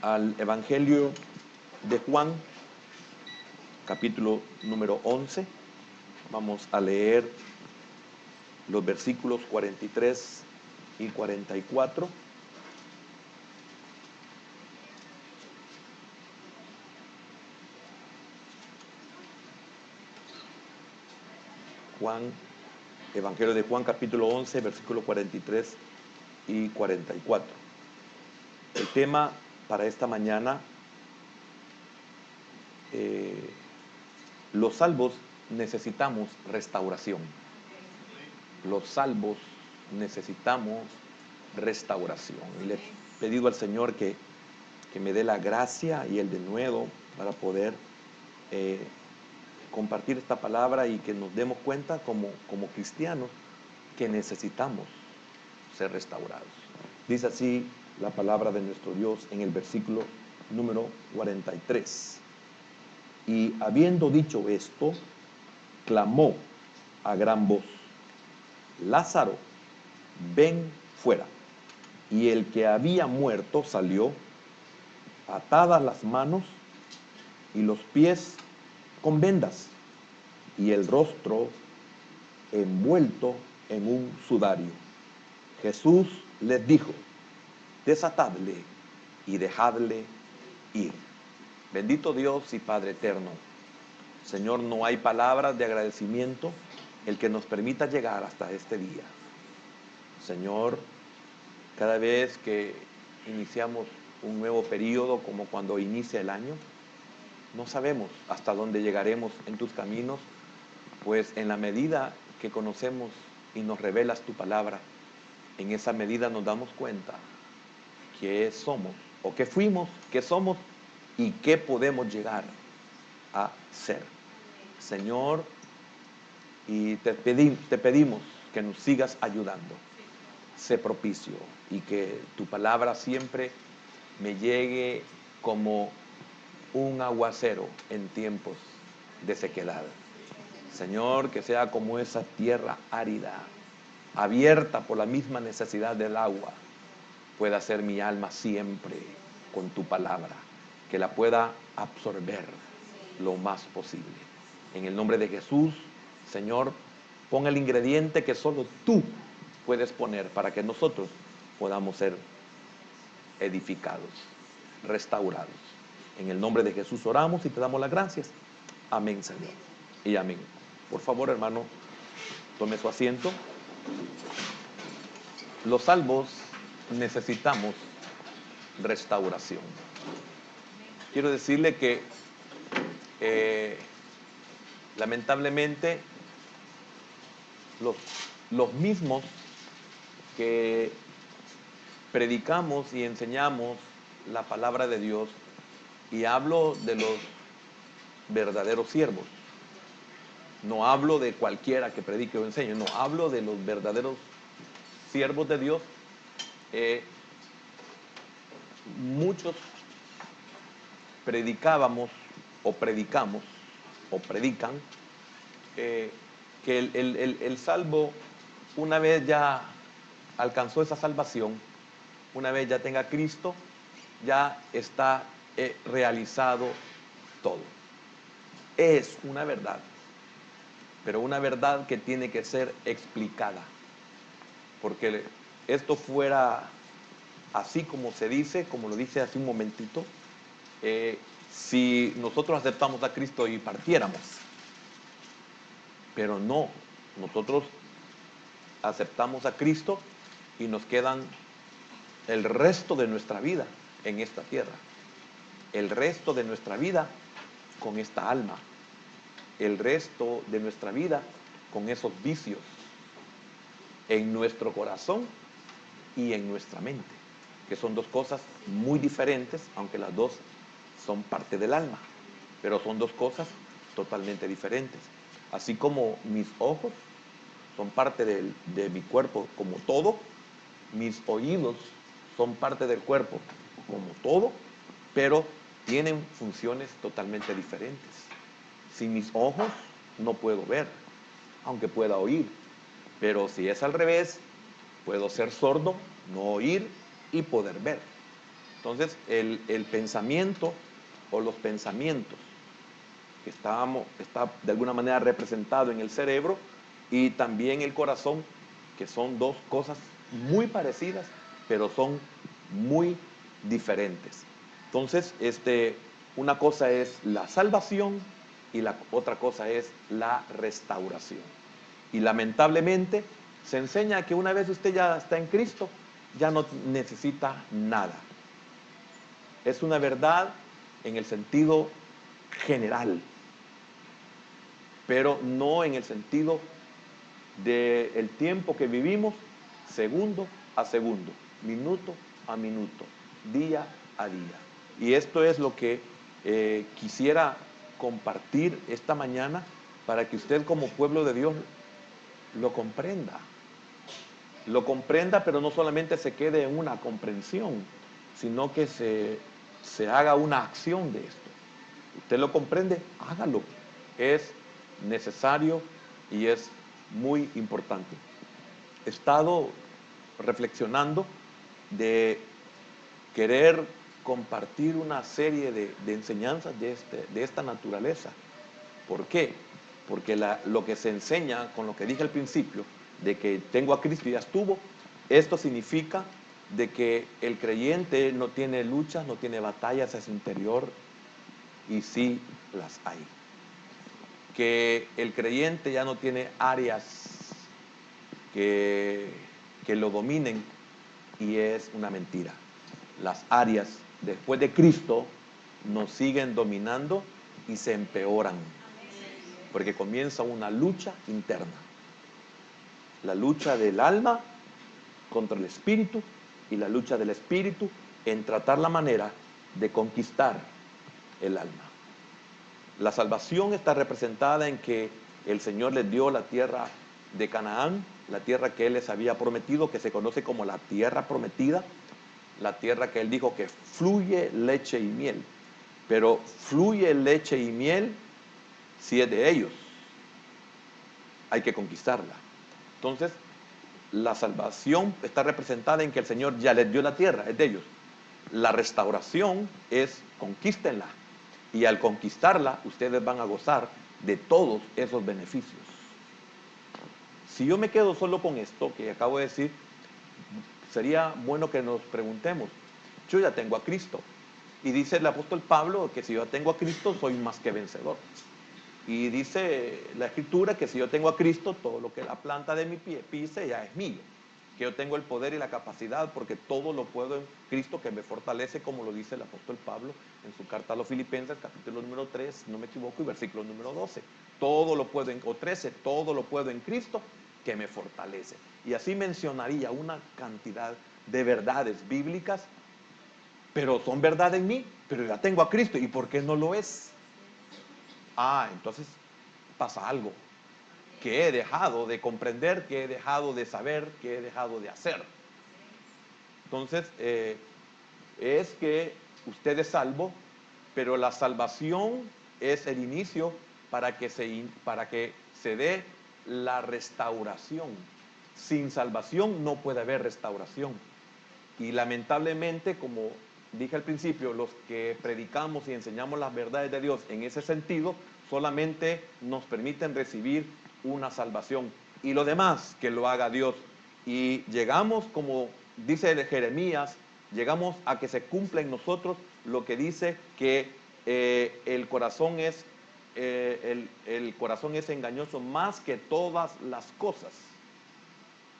al Evangelio de Juan, capítulo número 11. Vamos a leer los versículos 43 y 44. Evangelio de Juan, capítulo 11, versículos 43 y 44. El tema para esta mañana, los salvos necesitamos restauración. Los salvos necesitamos restauración. Y le he pedido al Señor que me dé la gracia y el denuedo para poder compartir esta palabra y que nos demos cuenta como cristianos que necesitamos ser restaurados. Dice así la palabra de nuestro Dios en el versículo número 43. Y habiendo dicho esto, clamó a gran voz: Lázaro, ven fuera. Y el que había muerto salió, atadas las manos y los pies con vendas, y el rostro envuelto en un sudario. Jesús les dijo: desatadle y dejadle ir. Bendito Dios y Padre eterno, Señor, no hay palabras de agradecimiento el que nos permita llegar hasta este día. Señor, cada vez que iniciamos un nuevo periodo, como cuando inicia el año, no sabemos hasta dónde llegaremos en tus caminos, pues en la medida que conocemos y nos revelas tu palabra, en esa medida nos damos cuenta qué somos, o qué fuimos, qué somos y qué podemos llegar a ser. Señor, y te pedimos que nos sigas ayudando. Sé propicio y que tu palabra siempre me llegue como un aguacero en tiempos de sequedad. Señor, que sea como esa tierra árida, abierta por la misma necesidad del agua, pueda ser mi alma siempre con tu palabra, que la pueda absorber lo más posible. En el nombre de Jesús, Señor, pon el ingrediente que solo tú puedes poner para que nosotros podamos ser edificados, restaurados. En el nombre de Jesús oramos y te damos las gracias. Amén, Señor. Y amén. Por favor, hermano, tome su asiento. Los salvos necesitamos restauración. Quiero decirle que lamentablemente los mismos que predicamos y enseñamos la palabra de Dios, y hablo de los verdaderos siervos, no hablo de cualquiera que predique o enseñe, no, hablo de los verdaderos siervos de Dios. Muchos predicábamos o predicamos o predican que el salvo, una vez ya alcanzó esa salvación, una vez ya tenga Cristo, ya está realizado todo. Es una verdad, pero una verdad que tiene que ser explicada, porque esto fuera así como se dice, como lo dice hace un momentito, si nosotros aceptamos a Cristo y partiéramos, pero no, nosotros aceptamos a Cristo y nos quedan el resto de nuestra vida en esta tierra, el resto de nuestra vida con esta alma, el resto de nuestra vida con esos vicios en nuestro corazón y en nuestra mente, que son dos cosas muy diferentes, aunque las dos son parte del alma, pero son dos cosas totalmente diferentes. Así como mis ojos son parte de mi cuerpo como todo, mis oídos son parte del cuerpo como todo, pero tienen funciones totalmente diferentes. Sin mis ojos no puedo ver, aunque pueda oír, pero si es al revés, puedo ser sordo, no oír y poder ver. Entonces, el pensamiento o los pensamientos que está de alguna manera representado en el cerebro y también el corazón, que son dos cosas muy parecidas, pero son muy diferentes. Entonces, una cosa es la salvación y la otra cosa es la restauración. Y lamentablemente se enseña que una vez usted ya está en Cristo, ya no necesita nada. Es una verdad en el sentido general, pero no en el sentido del tiempo que vivimos, segundo a segundo, minuto a minuto, día a día. Y esto es lo que quisiera compartir esta mañana para que usted como pueblo de Dios lo comprenda. Lo comprenda, pero no solamente se quede en una comprensión, sino que se haga una acción de esto. Usted lo comprende, hágalo. Es necesario y es muy importante. He estado reflexionando de querer compartir una serie de enseñanzas de esta naturaleza. ¿Por qué? Porque lo que se enseña con lo que dije al principio, de que tengo a Cristo y ya estuvo, esto significa de que el creyente no tiene luchas, no tiene batallas a su interior, y sí las hay. Que el creyente ya no tiene áreas que lo dominen, y es una mentira. Las áreas después de Cristo nos siguen dominando y se empeoran, porque comienza una lucha interna. La lucha del alma contra el espíritu y la lucha del espíritu en tratar la manera de conquistar el alma. La salvación está representada en que el Señor les dio la tierra de Canaán, la tierra que Él les había prometido, que se conoce como la tierra prometida, la tierra que Él dijo que fluye leche y miel. Pero fluye leche y miel si es de ellos. Hay que conquistarla. Entonces, la salvación está representada en que el Señor ya les dio la tierra, es de ellos. La restauración es conquístenla. Y al conquistarla, ustedes van a gozar de todos esos beneficios. Si yo me quedo solo con esto que acabo de decir, sería bueno que nos preguntemos, yo ya tengo a Cristo. Y dice el apóstol Pablo que si yo tengo a Cristo, soy más que vencedor. Y dice la Escritura que si yo tengo a Cristo, todo lo que la planta de mi pie pise ya es mío. Que yo tengo el poder y la capacidad porque todo lo puedo en Cristo que me fortalece, como lo dice el apóstol Pablo en su carta a los Filipenses, capítulo número 3, no me equivoco, y versículo número 12. Todo lo puedo o 13, todo lo puedo en Cristo que me fortalece. Y así mencionaría una cantidad de verdades bíblicas, pero son verdad en mí, pero ya tengo a Cristo. ¿Y por qué no lo es? Entonces pasa algo que he dejado de comprender, que he dejado de saber, que he dejado de hacer. Entonces, es que usted es salvo, pero la salvación es el inicio para que se dé la restauración. Sin salvación no puede haber restauración. Y lamentablemente, como dije al principio, los que predicamos y enseñamos las verdades de Dios en ese sentido, solamente nos permiten recibir una salvación. Y lo demás, que lo haga Dios. Y llegamos, como dice Jeremías, llegamos a que se cumpla en nosotros lo que dice que el corazón es engañoso más que todas las cosas.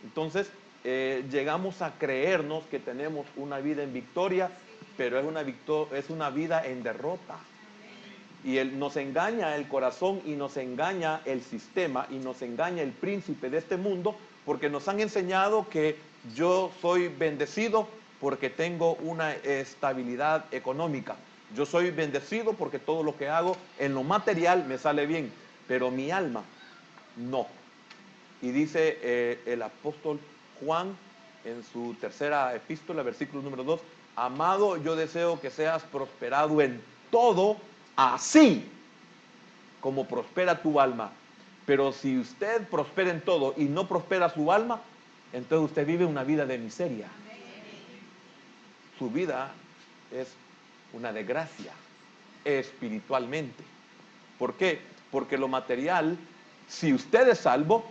Entonces, llegamos a creernos que tenemos una vida en victoria, pero es una vida en derrota. Y nos engaña el corazón y nos engaña el sistema y nos engaña el príncipe de este mundo, porque nos han enseñado que yo soy bendecido porque tengo una estabilidad económica. Yo soy bendecido porque todo lo que hago en lo material me sale bien, pero mi alma no. Y dice el apóstol Juan en su tercera epístola, versículo número 2, amado, yo deseo que seas prosperado en todo, así como prospera tu alma. Pero si usted prospera en todo y no prospera su alma, entonces usted vive una vida de miseria. Su vida es una desgracia espiritualmente. ¿Por qué? Porque lo material, si usted es salvo,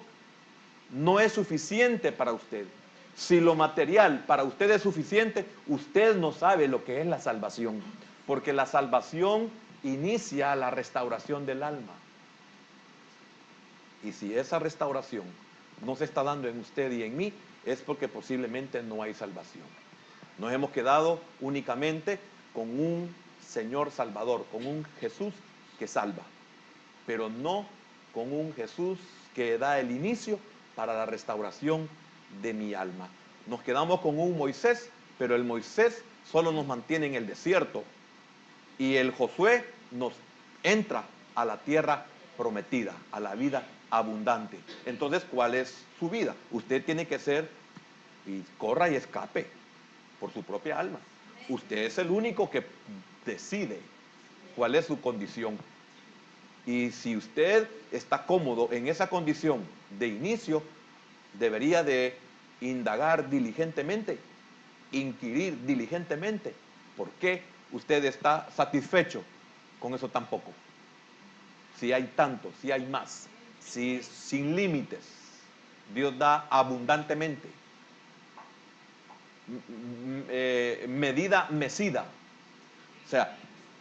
no es suficiente para usted. Si lo material para usted es suficiente, usted no sabe lo que es la salvación. Porque la salvación inicia la restauración del alma. Y si esa restauración no se está dando en usted y en mí, es porque posiblemente no hay salvación. Nos hemos quedado únicamente con un Señor Salvador, con un Jesús que salva, pero no con un Jesús que da el inicio para la restauración de mi alma. Nos quedamos con un Moisés, pero el Moisés solo nos mantiene en el desierto y el Josué nos entra a la tierra prometida, a la vida abundante. Entonces, ¿cuál es su vida? Usted tiene que ser y corra y escape por su propia alma. Usted es el único que decide cuál es su condición. Y si usted está cómodo en esa condición de inicio, debería de indagar diligentemente, inquirir diligentemente, ¿por qué usted está satisfecho con eso tan poco? Si hay tanto, si hay más, si sin límites, Dios da abundantemente. Medida mecida. O sea,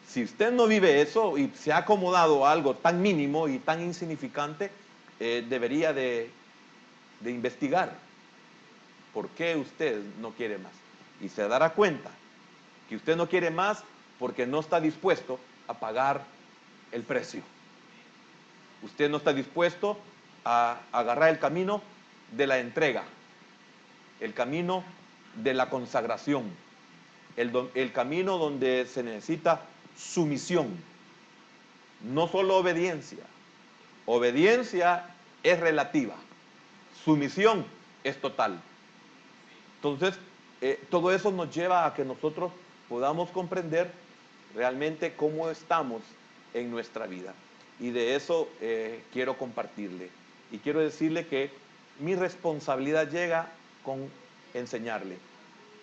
si usted no vive eso y se ha acomodado a algo tan mínimo y tan insignificante, debería de investigar por qué usted no quiere más. Y se dará cuenta que usted no quiere más porque no está dispuesto a pagar el precio. Usted no está dispuesto a agarrar el camino de la entrega, el camino de la consagración, el camino donde se necesita sumisión, no solo obediencia. Obediencia es relativa, sumisión es total. Entonces, todo eso nos lleva a que nosotros podamos comprender realmente cómo estamos en nuestra vida. Y de eso quiero compartirle. Y quiero decirle que mi responsabilidad llega con enseñarle.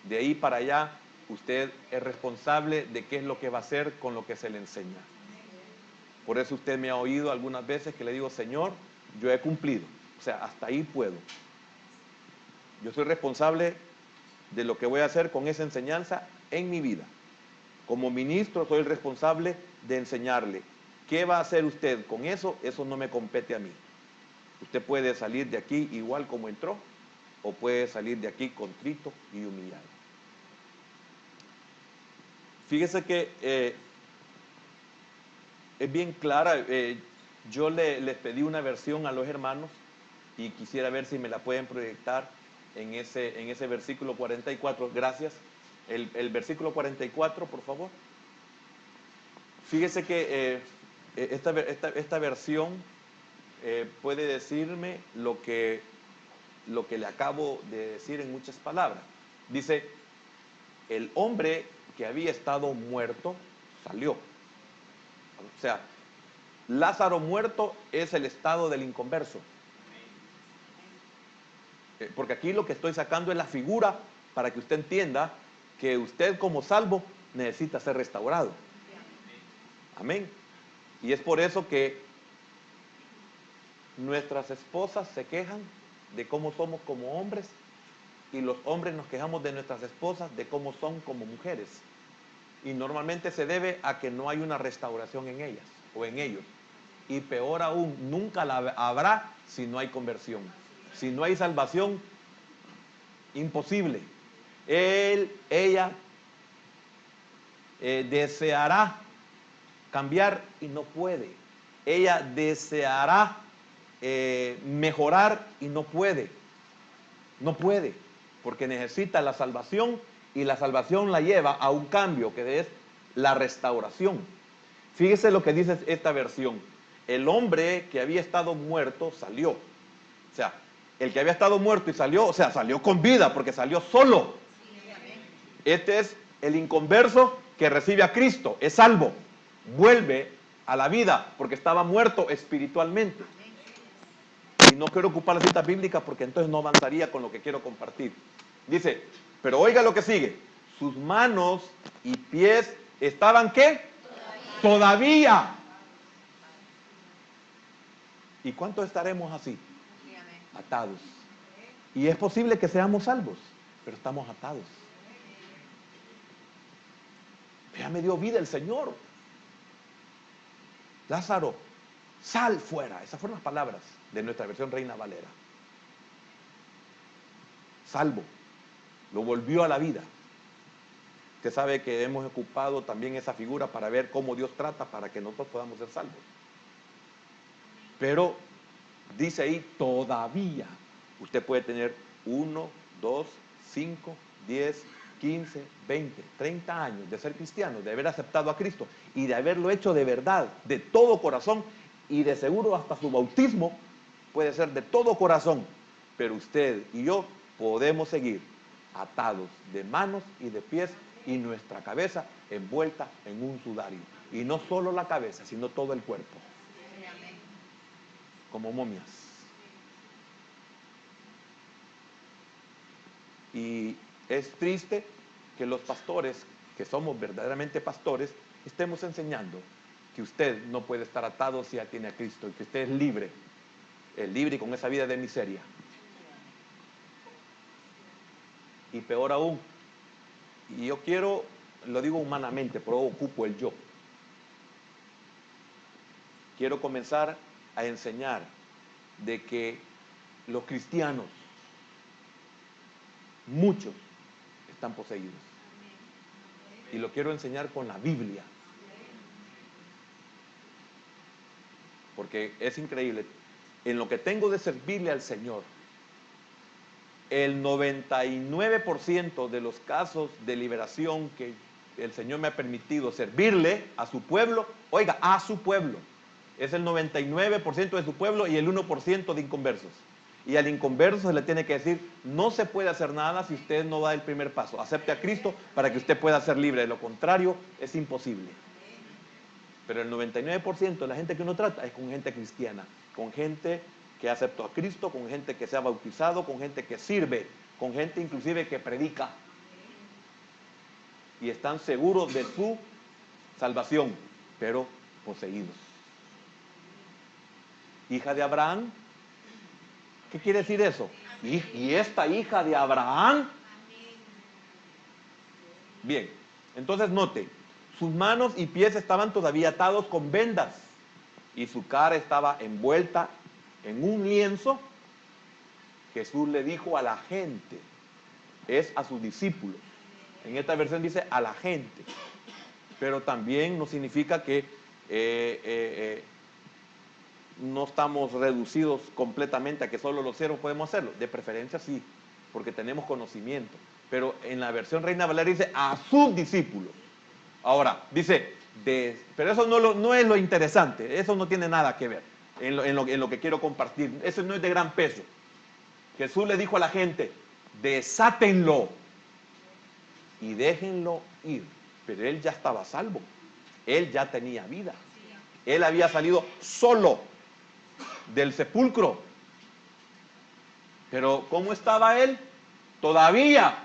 De ahí para allá, usted es responsable de qué es lo que va a hacer con lo que se le enseña. Por eso usted me ha oído algunas veces que le digo, Señor, yo he cumplido. O sea, hasta ahí puedo. Yo soy responsable de lo que voy a hacer con esa enseñanza en mi vida. Como ministro soy el responsable de enseñarle. ¿Qué va a hacer usted con eso? Eso no me compete a mí. Usted puede salir de aquí igual como entró, o puede salir de aquí contrito y humillado. Fíjese que es bien clara. Yo les pedí una versión a los hermanos y quisiera ver si me la pueden proyectar en ese versículo 44. Gracias. El versículo 44, por favor. Fíjese que esta versión puede decirme lo que le acabo de decir en muchas palabras. Dice, el hombre que había estado muerto salió. O sea, Lázaro muerto es el estado del inconverso. Porque aquí lo que estoy sacando es la figura para que usted entienda que usted como salvo necesita ser restaurado. Amén. Y es por eso que nuestras esposas se quejan de cómo somos como hombres y los hombres nos quejamos de nuestras esposas de cómo son como mujeres. Y normalmente se debe a que no hay una restauración en ellas o en ellos. Y peor aún, nunca la habrá si no hay conversión. Si no hay salvación, imposible. Ella deseará cambiar y no puede. Ella deseará mejorar y no puede. No puede, porque necesita la salvación y la salvación la lleva a un cambio que es la restauración. Fíjese lo que dice esta versión. El hombre que había estado muerto salió. O sea, el que había estado muerto y salió, o sea, salió con vida porque salió solo. Este es el inconverso que recibe a Cristo, es salvo, vuelve a la vida porque estaba muerto espiritualmente. Y no quiero ocupar la cita bíblica porque entonces no avanzaría con lo que quiero compartir. Dice, pero oiga lo que sigue. sus manos y pies estaban ¿qué? Todavía. ¿Y cuánto estaremos así? Atados. Y es posible que seamos salvos, pero estamos atados. Ya me dio vida el Señor. Lázaro, sal fuera. Esas fueron las palabras de nuestra versión Reina Valera. Salvo. Lo volvió a la vida. Usted sabe que hemos ocupado también esa figura para ver cómo Dios trata para que nosotros podamos ser salvos. Pero dice ahí, todavía. Usted puede tener 1, 2, 5, 10, 15, 20, 30 años de ser cristiano, de haber aceptado a Cristo y de haberlo hecho de verdad, de todo corazón, y de seguro hasta su bautismo puede ser de todo corazón. Pero usted y yo podemos seguir atados de manos y de pies y nuestra cabeza envuelta en un sudario. Y no solo la cabeza, sino todo el cuerpo. Como momias. Y es triste que los pastores, que somos verdaderamente pastores, estemos enseñando que usted no puede estar atado si ya tiene a Cristo y que usted es libre y con esa vida de miseria. Y peor aún, y yo quiero, lo digo humanamente, pero ocupo el yo. Quiero comenzar a enseñar de que los cristianos, muchos, están poseídos. Y lo quiero enseñar con la Biblia. Porque es increíble. En lo que tengo de servirle al Señor, el 99% de los casos de liberación que el Señor me ha permitido servirle a su pueblo, oiga, a su pueblo, es el 99% de su pueblo y el 1% de inconversos. Y al inconverso se le tiene que decir, no se puede hacer nada si usted no da el primer paso. Acepte a Cristo para que usted pueda ser libre. De lo contrario, es imposible. Pero el 99% de la gente que uno trata es con gente cristiana, con gente que aceptó a Cristo, con gente que se ha bautizado, con gente que sirve, con gente inclusive que predica. Y están seguros de su salvación, pero poseídos. Hija de Abraham. ¿Qué quiere decir eso? ¿Y esta hija de Abraham? Bien, entonces note, sus manos y pies estaban todavía atados con vendas y su cara estaba envuelta en un lienzo. Jesús le dijo a la gente, es a sus discípulos. En esta versión dice a la gente, pero también no significa que no estamos reducidos completamente a que solo los siervos podemos hacerlo. De preferencia sí, porque tenemos conocimiento. Pero en la versión Reina Valera dice a sus discípulos. Ahora, dice, pero eso no es lo interesante, eso no tiene nada que ver en lo que quiero compartir. Eso no es de gran peso. Jesús le dijo a la gente, desátenlo y déjenlo ir. Pero él ya estaba salvo, él ya tenía vida. Él había salido solo del sepulcro. Pero ¿cómo estaba él? Todavía.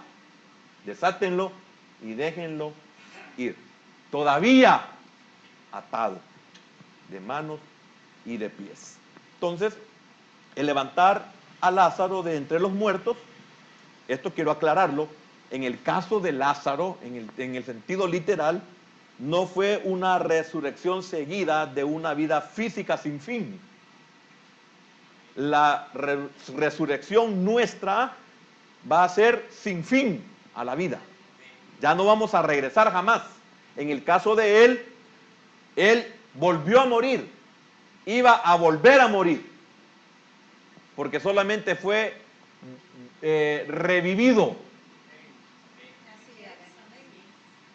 Desátenlo y déjenlo ir. Todavía atado de manos y de pies. Entonces, el levantar a Lázaro de entre los muertos, esto quiero aclararlo, en el caso de Lázaro, en el sentido literal, no fue una resurrección seguida de una vida física sin fin. La resurrección nuestra va a ser sin fin a la vida. Ya no vamos a regresar jamás. En el caso de él volvió a morir, iba a volver a morir, porque solamente fue revivido.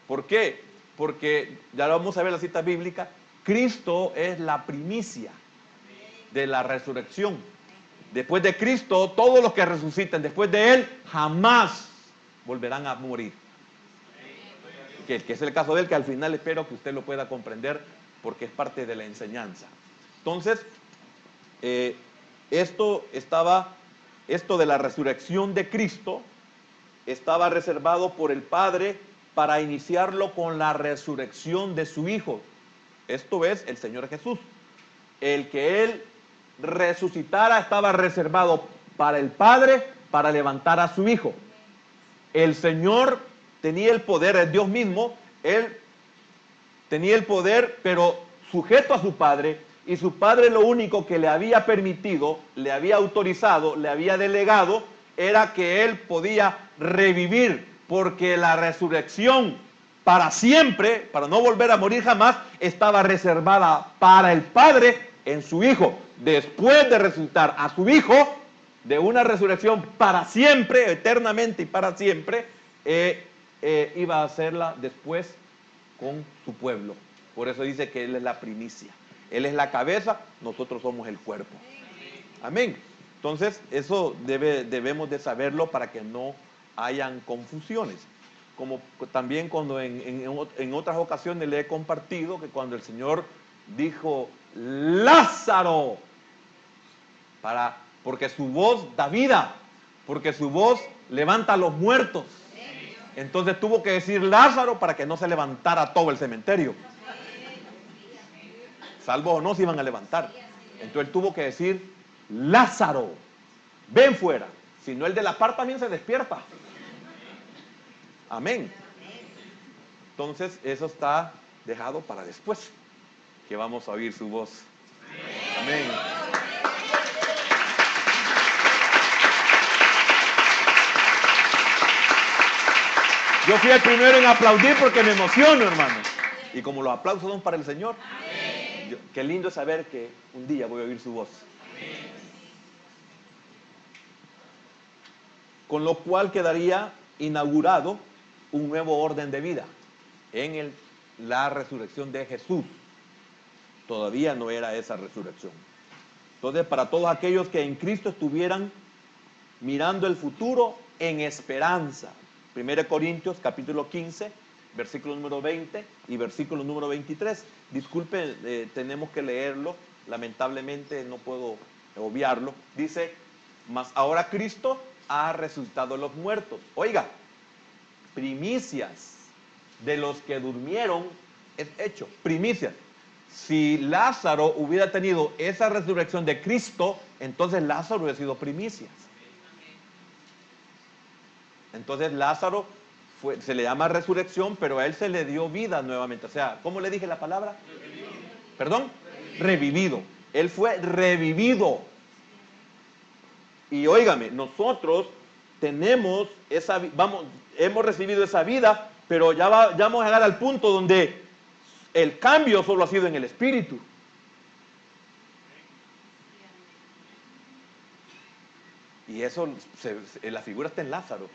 ¿Por qué? Porque, ya lo vamos a ver la cita bíblica, Cristo es la primicia de la resurrección. Después de Cristo, todos los que resuciten después de Él, jamás volverán a morir. Que es el caso de Él, que al final espero que usted lo pueda comprender, porque es parte de la enseñanza. Entonces, esto de la resurrección de Cristo, estaba reservado por el Padre para iniciarlo con la resurrección de su Hijo. Esto es el Señor Jesús. El que Él resucitara estaba reservado para el Padre, para levantar a su Hijo. El Señor tenía el poder, es Dios mismo, Él tenía el poder, pero sujeto a su Padre, y su Padre lo único que le había permitido, le había autorizado, le había delegado, era que Él podía revivir, porque la resurrección para siempre, para no volver a morir jamás, estaba reservada para el Padre en su Hijo. Después de resucitar a su Hijo, de una resurrección para siempre, eternamente y para siempre, iba a hacerla después con su pueblo. Por eso dice que Él es la primicia. Él es la cabeza, nosotros somos el cuerpo. Amén. Entonces, eso debemos de saberlo para que no hayan confusiones. Como también cuando en otras ocasiones le he compartido que cuando el Señor dijo, Lázaro, porque su voz da vida, porque su voz levanta a los muertos. Entonces tuvo que decir Lázaro para que no se levantara todo el cementerio. Salvo o no se iban a levantar. Entonces él tuvo que decir Lázaro, ven fuera. Si no, el de la par también se despierta. Amén. Entonces eso está dejado para después, que vamos a oír su voz. Amén. Yo fui el primero en aplaudir porque me emociono, hermano. Y como los aplausos son para el Señor, qué lindo es saber que un día voy a oír su voz. Con lo cual quedaría inaugurado un nuevo orden de vida en la resurrección de Jesús. Todavía no era esa resurrección. Entonces, para todos aquellos que en Cristo estuvieran mirando el futuro en esperanza. 1 Corintios capítulo 15, versículo número 20 y versículo número 23. Disculpen, tenemos que leerlo. Lamentablemente no puedo obviarlo. Dice, mas ahora Cristo ha resucitado de los muertos. Oiga, primicias de los que durmieron es hecho. Primicias. Si Lázaro hubiera tenido esa resurrección de Cristo, entonces Lázaro hubiera sido primicias. Entonces Lázaro se le llama resurrección, pero a él se le dio vida nuevamente. O sea, ¿cómo le dije la palabra? Revivido. ¿Perdón? Revivido. Él fue revivido. Y óigame, nosotros tenemos hemos recibido esa vida, pero ya vamos a llegar al punto donde el cambio solo ha sido en el espíritu. Y eso, la figura está en Lázaro.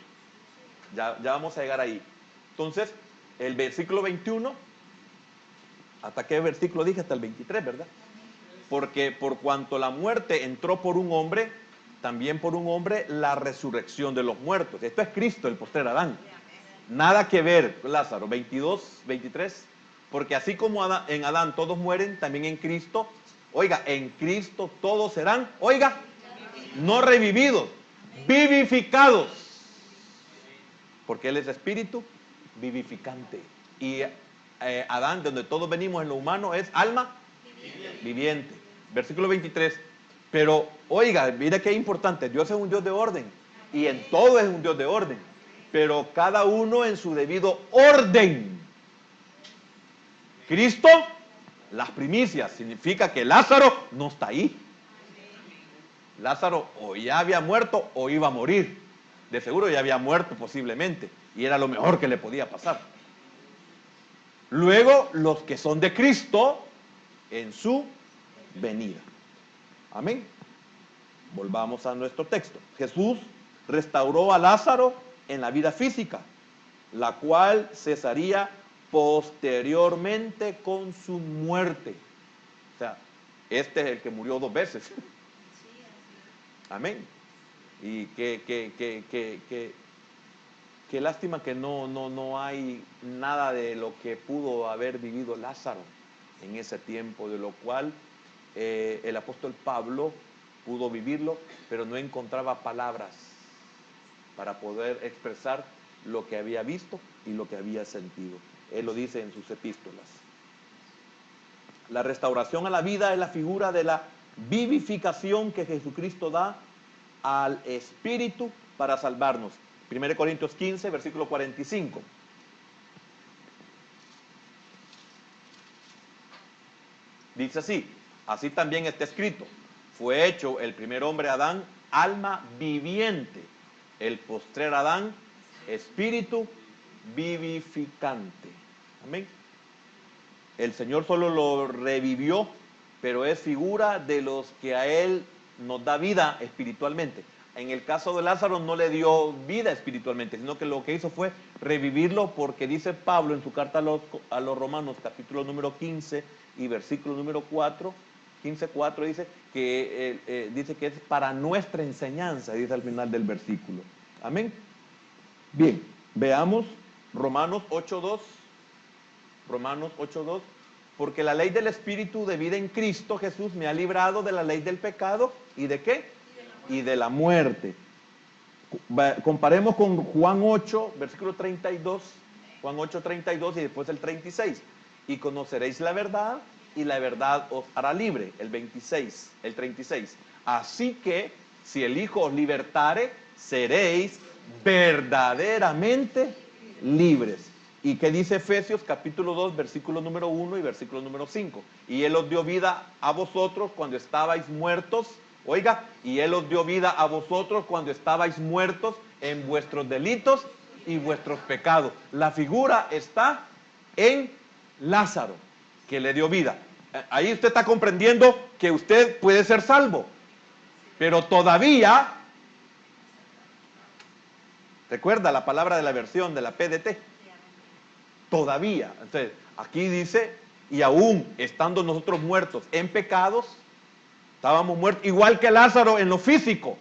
Ya vamos a llegar ahí. Entonces, el versículo 21, ¿hasta qué versículo dije? Hasta el 23, ¿verdad? Porque por cuanto la muerte entró por un hombre, también por un hombre la resurrección de los muertos. Esto es Cristo, el postrer Adán. Nada que ver, Lázaro, 22, 23. Porque así como en Adán todos mueren, también en Cristo, oiga, en Cristo todos serán, oiga, no revividos, vivificados. Porque Él es espíritu vivificante. Y Adán, de donde todos venimos en lo humano, es alma viviente. Versículo 23. Pero, oiga, mira qué importante. Dios es un Dios de orden. Y en todo es un Dios de orden. Pero cada uno en su debido orden. Cristo, las primicias. Significa que Lázaro no está ahí. Lázaro o ya había muerto o iba a morir. De seguro ya había muerto posiblemente, y era lo mejor que le podía pasar. Luego, los que son de Cristo en su venida. Amén. Volvamos a nuestro texto. Jesús restauró a Lázaro en la vida física, la cual cesaría posteriormente con su muerte. O sea, este es el que murió 2 veces. Amén. Y qué lástima que no hay nada de lo que pudo haber vivido Lázaro en ese tiempo, de lo cual el apóstol Pablo pudo vivirlo, pero no encontraba palabras para poder expresar lo que había visto y lo que había sentido. Él lo dice en sus epístolas. La restauración a la vida es la figura de la vivificación que Jesucristo da al Espíritu para salvarnos. 1 Corintios 15, versículo 45. Dice así: así también está escrito, fue hecho el primer hombre Adán, alma viviente, el postrer Adán, espíritu vivificante. Amén. El Señor solo lo revivió, pero es figura de los que a Él nos da vida espiritualmente. En el caso de Lázaro no le dio vida espiritualmente, sino que lo que hizo fue revivirlo, porque dice Pablo en su carta a los Romanos, capítulo número 15 y versículo número 4, 15:4, dice que es para nuestra enseñanza, dice al final del versículo. Amén. Bien, veamos Romanos 8:2. Romanos 8:2, porque la ley del Espíritu de vida en Cristo Jesús me ha librado de la ley del pecado y ¿de qué? Y de la muerte. Comparemos con Juan 8, versículo 32, Juan 8:32 y después el 36. Y conoceréis la verdad y la verdad os hará libre, el 26, el 36. Así que si el Hijo os libertare, seréis verdaderamente libres. ¿Y qué dice Efesios capítulo 2, versículo número 1 y versículo número 5? Y Él os dio vida a vosotros cuando estabais muertos. Oiga, y Él os dio vida a vosotros cuando estabais muertos en vuestros delitos y vuestros pecados. La figura está en Lázaro, que le dio vida. Ahí usted está comprendiendo que usted puede ser salvo, pero todavía, recuerda la palabra de la versión de la PDT, todavía. Entonces, aquí dice, y aún estando nosotros muertos en pecados, estábamos muertos, igual que Lázaro en lo físico.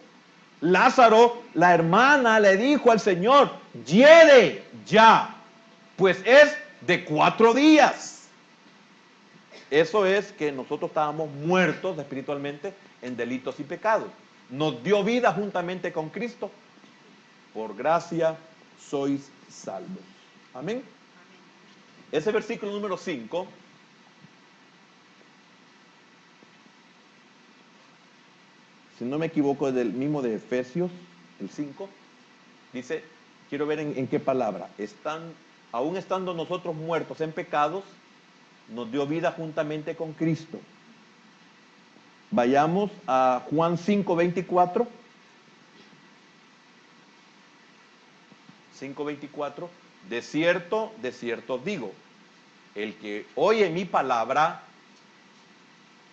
Lázaro, la hermana le dijo al Señor, hiere ya, pues es de 4 días. Eso es que nosotros estábamos muertos espiritualmente en delitos y pecados. Nos dio vida juntamente con Cristo. Por gracia sois salvos. Amén. Ese versículo número 5, si no me equivoco, es del mismo de Efesios, el 5, dice, quiero ver en qué palabra, aún estando nosotros muertos en pecados, nos dio vida juntamente con Cristo. Vayamos a Juan 5:24. 5:24. De cierto os digo, el que oye mi palabra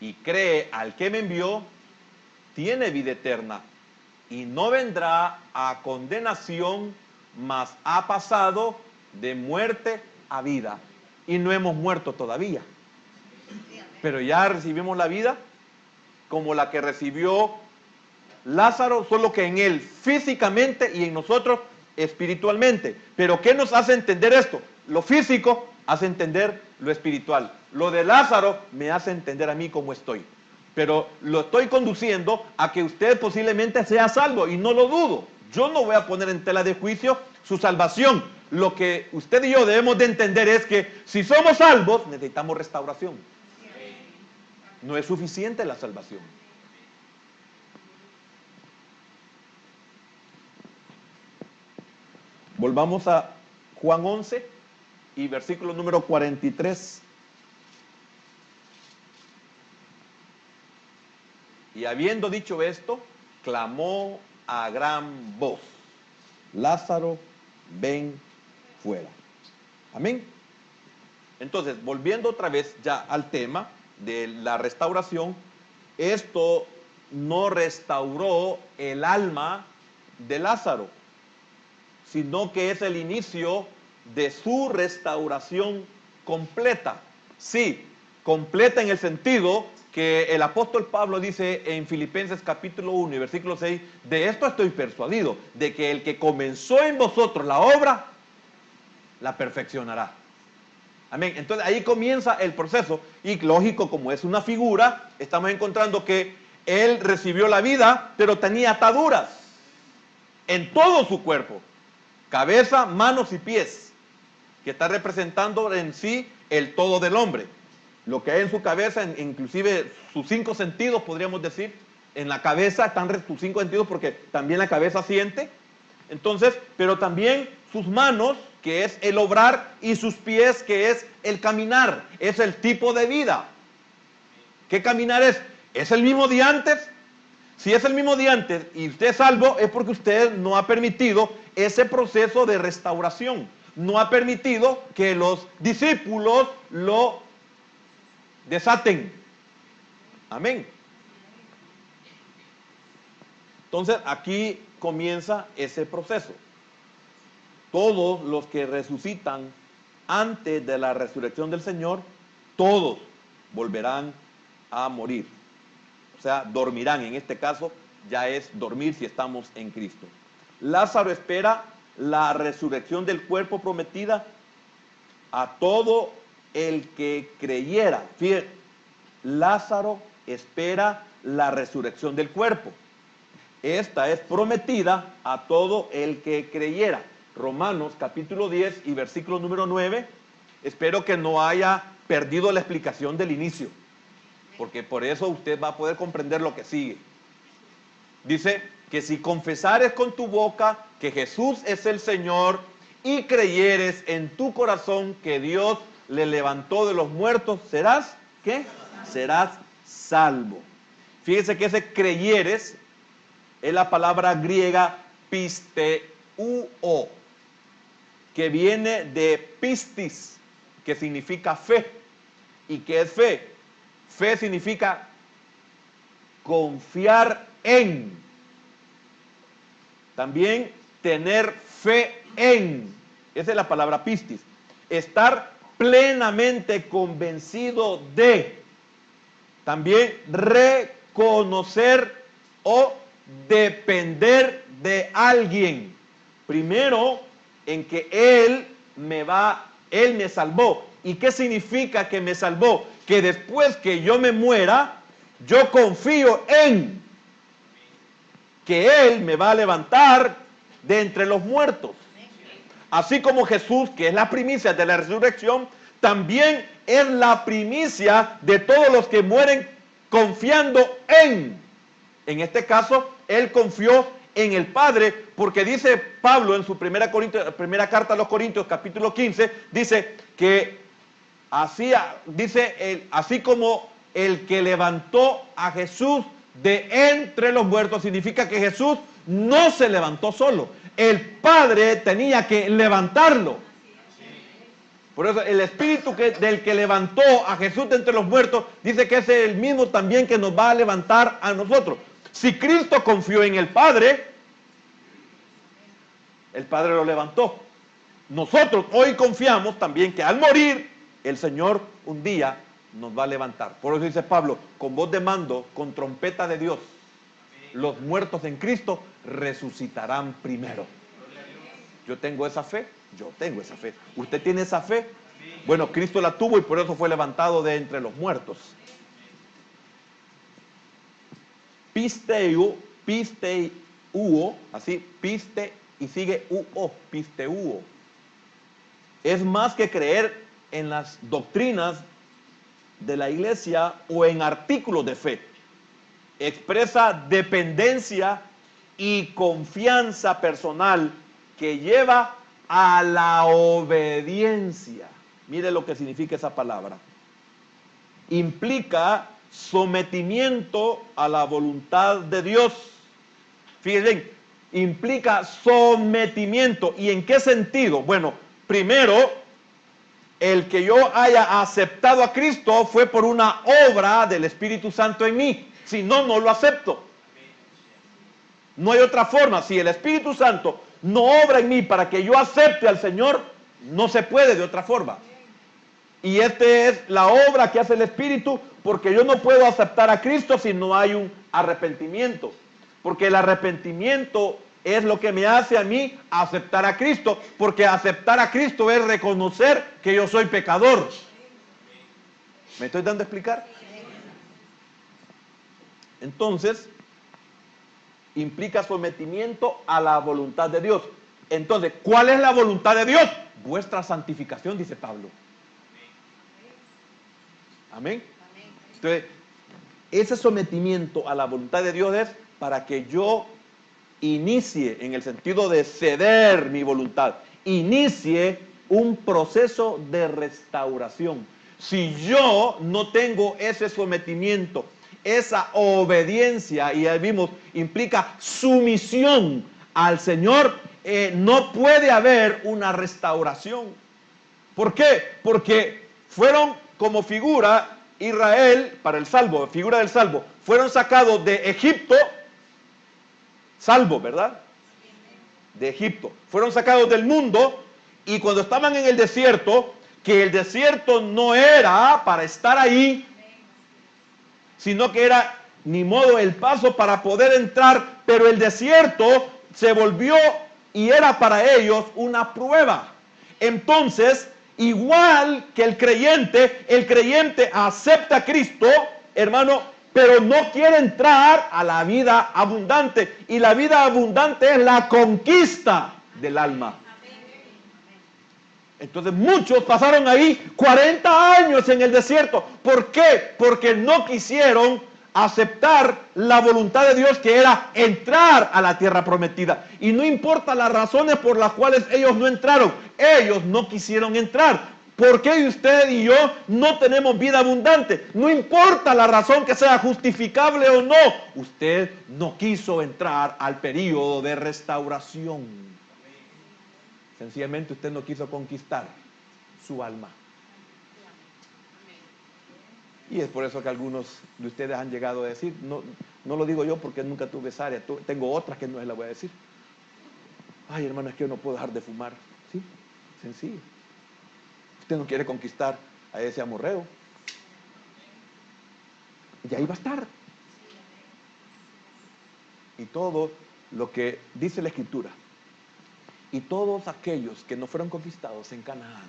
y cree al que me envió, tiene vida eterna y no vendrá a condenación, mas ha pasado de muerte a vida. Y no hemos muerto todavía, pero ya recibimos la vida como la que recibió Lázaro, solo que en él físicamente y en nosotros espiritualmente. Pero ¿qué nos hace entender esto? Lo físico hace entender lo espiritual. Lo de Lázaro me hace entender a mí cómo estoy. Pero lo estoy conduciendo a que usted posiblemente sea salvo, y no lo dudo. Yo no voy a poner en tela de juicio su salvación. Lo que usted y yo debemos de entender es que si somos salvos, necesitamos restauración. No es suficiente la salvación. Volvamos a Juan 11 y versículo número 43. Y habiendo dicho esto, clamó a gran voz, Lázaro, ven fuera. Amén. Entonces, volviendo otra vez ya al tema de la restauración, esto no restauró el alma de Lázaro, sino que es el inicio de su restauración completa. Sí, completa en el sentido que el apóstol Pablo dice en Filipenses capítulo 1 y versículo 6, de esto estoy persuadido, de que el que comenzó en vosotros la obra, la perfeccionará. Amén. Entonces ahí comienza el proceso, y lógico, como es una figura, estamos encontrando que él recibió la vida, pero tenía ataduras en todo su cuerpo. cabeza, manos y pies, que está representando en sí el todo del hombre. Lo que hay en su cabeza, inclusive sus 5 sentidos, podríamos decir, en la cabeza están sus 5 sentidos porque también la cabeza siente. Entonces, pero también sus manos, que es el obrar, y sus pies, que es el caminar, es el tipo de vida. ¿Qué caminar es? ¿Es el mismo de antes? Si es el mismo de antes y usted es salvo, es porque usted no ha permitido ese proceso de restauración. No ha permitido que los discípulos lo desaten. Amén. Entonces aquí comienza ese proceso. Todos los que resucitan antes de la resurrección del Señor, todos volverán a morir. O sea, dormirán. En este caso ya es dormir si estamos en Cristo. Lázaro espera la resurrección del cuerpo prometida a todo el que creyera. Fíjense, Lázaro espera la resurrección del cuerpo. Esta es prometida a todo el que creyera. Romanos capítulo 10 y versículo número 9. Espero que no haya perdido la explicación del inicio, porque por eso usted va a poder comprender lo que sigue. Dice que si confesares con tu boca que Jesús es el Señor y creyeres en tu corazón que Dios le levantó de los muertos, serás, ¿qué? Serás salvo. Fíjese que ese creyeres es la palabra griega pisteuo, que viene de pistis, que significa fe. ¿Y qué es fe? Fe significa confiar en. También tener fe en. Esa es la palabra pistis. Estar plenamente convencido de. También reconocer o depender de alguien. Primero, en que Él me salvó. ¿Y qué significa que me salvó? Que después que yo me muera, yo confío en que Él me va a levantar de entre los muertos. Así como Jesús, que es la primicia de la resurrección, también es la primicia de todos los que mueren confiando en. En este caso, Él confió en el Padre, porque dice Pablo en su primera carta a los Corintios, capítulo 15, dice que así como el que levantó a Jesús de entre los muertos, significa que Jesús no se levantó solo. El Padre tenía que levantarlo. Por eso el Espíritu del que levantó a Jesús de entre los muertos, dice que es el mismo también que nos va a levantar a nosotros. Si Cristo confió en el Padre lo levantó. Nosotros hoy confiamos también que al morir, el Señor un día nos va a levantar. Por eso dice Pablo, con voz de mando, con trompeta de Dios, los muertos en Cristo resucitarán primero. Yo tengo esa fe. ¿Usted tiene esa fe? Bueno, Cristo la tuvo y por eso fue levantado de entre los muertos. Pisteuo, así, piste y sigue uo, pisteuo. Es más que creer en las doctrinas de la iglesia o en artículos de fe. Expresa dependencia y confianza personal que lleva a la obediencia. Mire lo que significa esa palabra. Implica sometimiento a la voluntad de Dios. Fíjense bien, implica sometimiento. ¿Y en qué sentido? Bueno, primero, el que yo haya aceptado a Cristo fue por una obra del Espíritu Santo en mí. Si no, no lo acepto. No hay otra forma. Si el Espíritu Santo no obra en mí para que yo acepte al Señor, no se puede de otra forma. Y esta es la obra que hace el Espíritu, porque yo no puedo aceptar a Cristo si no hay un arrepentimiento. Porque el arrepentimiento es lo que me hace a mí aceptar a Cristo, porque aceptar a Cristo es reconocer que yo soy pecador. ¿Me estoy dando a explicar? Entonces, implica sometimiento a la voluntad de Dios. Entonces, ¿cuál es la voluntad de Dios? Vuestra santificación, dice Pablo. Amén. Entonces, ese sometimiento a la voluntad de Dios es para que yo inicie, en el sentido de ceder mi voluntad, inicie un proceso de restauración. Si yo no tengo ese sometimiento, esa obediencia, y ahí vimos, implica sumisión al Señor, no puede haber una restauración. ¿Por qué? Porque fueron como figura Israel, para el salvo, figura del salvo, fueron sacados de Egipto, salvo, ¿verdad? De Egipto. Fueron sacados del mundo y cuando estaban en el desierto, que el desierto no era para estar ahí, sino que era ni modo el paso para poder entrar, pero el desierto se volvió y era para ellos una prueba. Entonces, igual que el creyente acepta a Cristo, hermano, pero no quiere entrar a la vida abundante. Y la vida abundante es la conquista del alma. Entonces muchos pasaron ahí 40 años en el desierto. ¿Por qué? Porque no quisieron aceptar la voluntad de Dios, que era entrar a la tierra prometida. Y no importa las razones por las cuales ellos no entraron, ellos no quisieron entrar. ¿Por qué usted y yo no tenemos vida abundante? No importa la razón que sea justificable o no, usted no quiso entrar al periodo de restauración. Sencillamente usted no quiso conquistar su alma. Y es por eso que algunos de ustedes han llegado a decir, no lo digo yo porque nunca tuve esa área, tengo otras que no se las voy a decir. Ay, hermano, es que yo no puedo dejar de fumar. Sí, sencillo. Usted no quiere conquistar a ese amorreo. Y ahí va a estar. Y todo lo que dice la Escritura, y todos aquellos que no fueron conquistados en Canaán,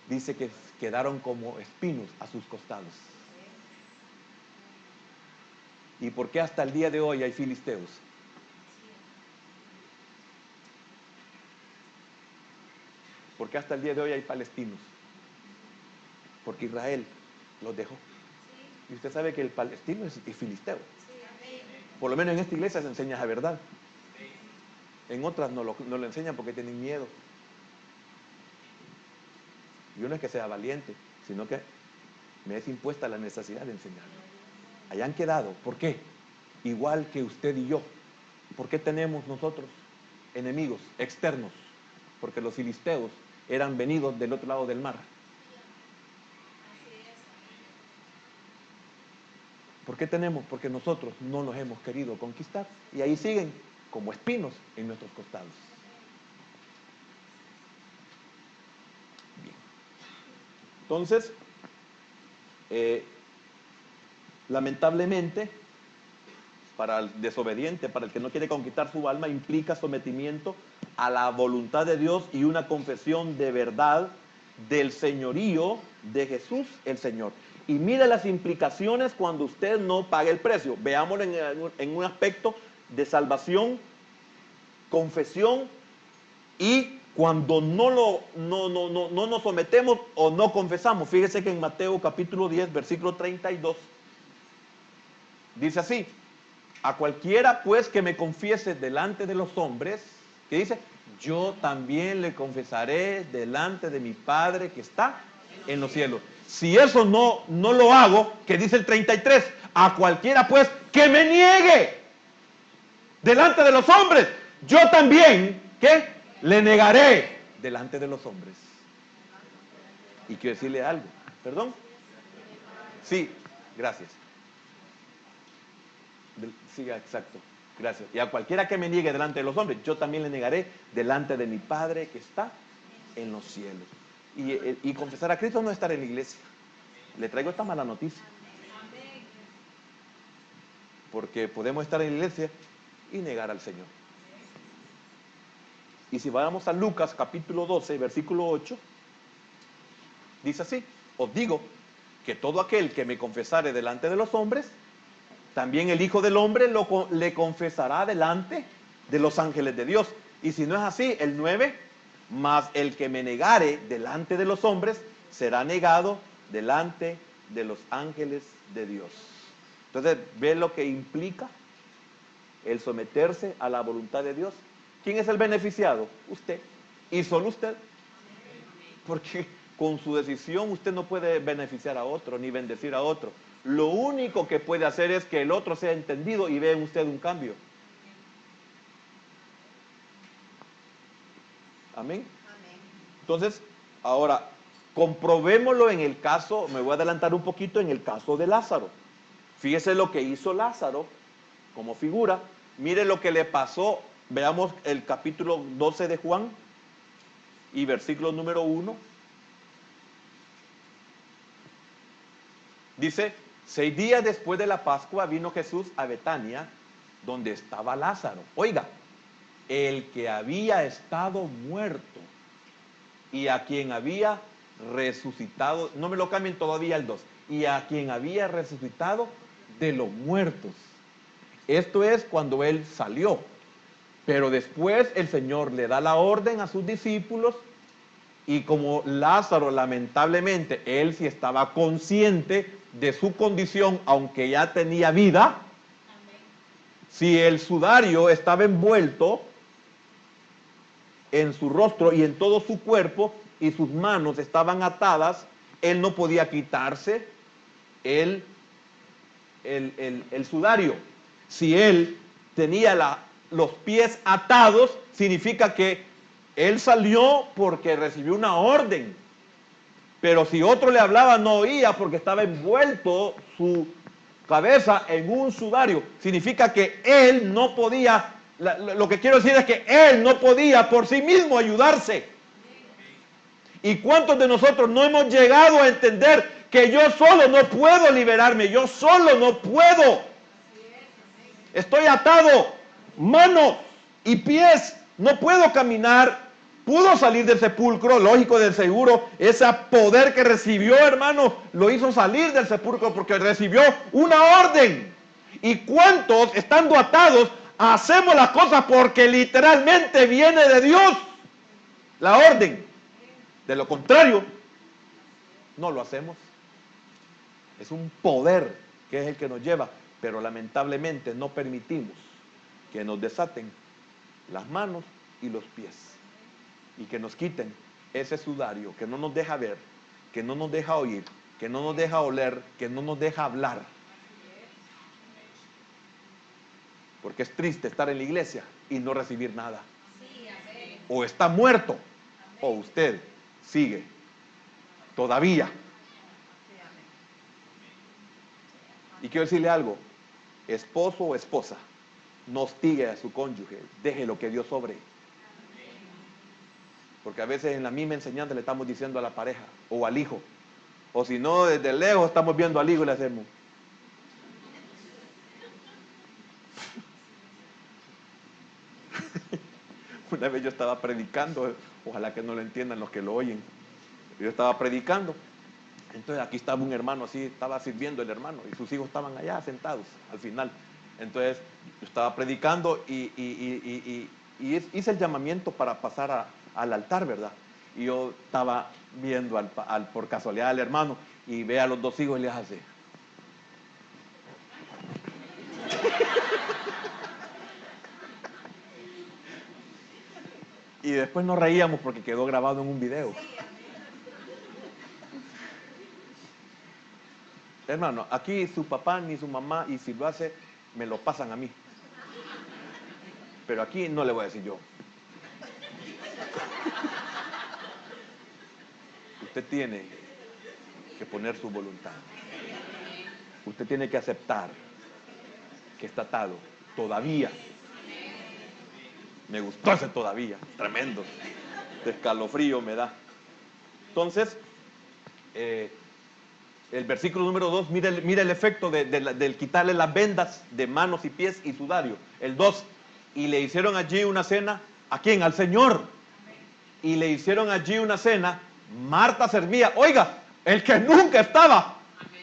dice que quedaron como espinos a sus costados. ¿Y por qué hasta el día de hoy hay filisteos? ¿Por qué hasta el día de hoy hay palestinos? Porque Israel los dejó. Y usted sabe que el palestino es filisteo. Por lo menos en esta iglesia se enseña esa verdad. En otras no lo enseñan porque tienen miedo. Yo no es que sea valiente, sino que me es impuesta la necesidad de enseñarlo. Allá han quedado. ¿Por qué? Igual que usted y yo. ¿Por qué tenemos nosotros enemigos externos? Porque los filisteos eran venidos del otro lado del mar. ¿Por qué tenemos? Porque nosotros no los hemos querido conquistar. Y ahí siguen como espinos en nuestros costados. Bien. Entonces, lamentablemente, para el desobediente, para el que no quiere conquistar su alma, implica sometimiento a la voluntad de Dios y una confesión de verdad del señorío de Jesús el Señor. Y mire las implicaciones cuando usted no paga el precio. Veámoslo en un aspecto de salvación, confesión, y cuando no nos sometemos o no confesamos. Fíjese que en Mateo capítulo 10, versículo 32, dice así: a cualquiera pues que me confiese delante de los hombres, que dice, yo también le confesaré delante de mi Padre que está en los cielos. Si eso no lo hago, que dice el 33, a cualquiera pues que me niegue delante de los hombres, yo también, ¿qué? Le negaré delante de los hombres. Y quiero decirle algo, ¿perdón? Sí, gracias. Sí, exacto, gracias. Y a cualquiera que me niegue delante de los hombres, yo también le negaré delante de mi Padre que está en los cielos. Y confesar a Cristo no es estar en la iglesia. Le traigo esta mala noticia. Porque podemos estar en la iglesia y negar al Señor. Y si vamos a Lucas capítulo 12, versículo 8, dice así: os digo que todo aquel que me confesare delante de los hombres, también el Hijo del Hombre le confesará delante de los ángeles de Dios. Y si no es así, el 9, mas el que me negare delante de los hombres, será negado delante de los ángeles de Dios. Entonces, ¿ve lo que implica el someterse a la voluntad de Dios? ¿Quién es el beneficiado? Usted. Y solo usted. Porque con su decisión usted no puede beneficiar a otro, ni bendecir a otro. Lo único que puede hacer es que el otro sea entendido y vea en usted un cambio. Amén. Entonces, ahora, comprobémoslo en el caso, me voy a adelantar un poquito en el caso de Lázaro. Fíjese lo que hizo Lázaro como figura. Mire lo que le pasó. Veamos el capítulo 12 de Juan y versículo número 1. Dice, 6 días después de la Pascua vino Jesús a Betania, donde estaba Lázaro. Oiga, el que había estado muerto y a quien había resucitado, no me lo cambien todavía el 2, y a quien había resucitado de los muertos. Esto es cuando él salió, pero después el Señor le da la orden a sus discípulos y como Lázaro lamentablemente, él sí estaba consciente de su condición, aunque ya tenía vida, si el sudario estaba envuelto en su rostro y en todo su cuerpo y sus manos estaban atadas, él no podía quitarse el sudario. Si él tenía los pies atados, significa que él salió porque recibió una orden. Pero si otro le hablaba, no oía porque estaba envuelto su cabeza en un sudario. Significa que él no podía, lo que quiero decir es que él no podía por sí mismo ayudarse. ¿Y cuántos de nosotros no hemos llegado a entender que yo solo no puedo liberarme? Yo solo no puedo. Estoy atado, manos y pies, no puedo caminar. Pudo salir del sepulcro, lógico, del seguro, ese poder que recibió, hermano, lo hizo salir del sepulcro porque recibió una orden. ¿Y cuántos, estando atados, hacemos las cosas porque literalmente viene de Dios la orden? De lo contrario, no lo hacemos. Es un poder que es el que nos lleva, pero lamentablemente no permitimos que nos desaten las manos y los pies y que nos quiten ese sudario que no nos deja ver, que no nos deja oír, que no nos deja oler, que no nos deja hablar. Porque es triste estar en la iglesia y no recibir nada. O está muerto, o usted sigue todavía. Y quiero decirle algo, esposo o esposa, no hostigue a su cónyuge, deje lo que Dios sobre. Porque a veces en la misma enseñanza le estamos diciendo a la pareja o al hijo, o si no, desde lejos estamos viendo al hijo y le hacemos. Una vez yo estaba predicando, ojalá que no lo entiendan los que lo oyen. Yo estaba predicando, entonces aquí estaba un hermano así, estaba sirviendo el hermano y sus hijos estaban allá sentados al final. Entonces yo estaba predicando y hice el llamamiento para pasar al altar, ¿verdad? Y yo estaba viendo por casualidad al hermano y ve a los dos hijos y les hace. Y después nos reíamos porque quedó grabado en un video. Hermano, aquí su papá ni su mamá, y si lo hace, me lo pasan a mí. Pero aquí no le voy a decir yo. Usted tiene que poner su voluntad. Usted tiene que aceptar que está atado todavía. Me gustó ese todavía, tremendo. De escalofrío me da. Entonces, el versículo número 2, mire el efecto del quitarle las vendas de manos y pies y sudario. El 2, y le hicieron allí una cena. ¿A quién? Al Señor. Y le hicieron allí una cena. Marta servía. Oiga, el que nunca estaba.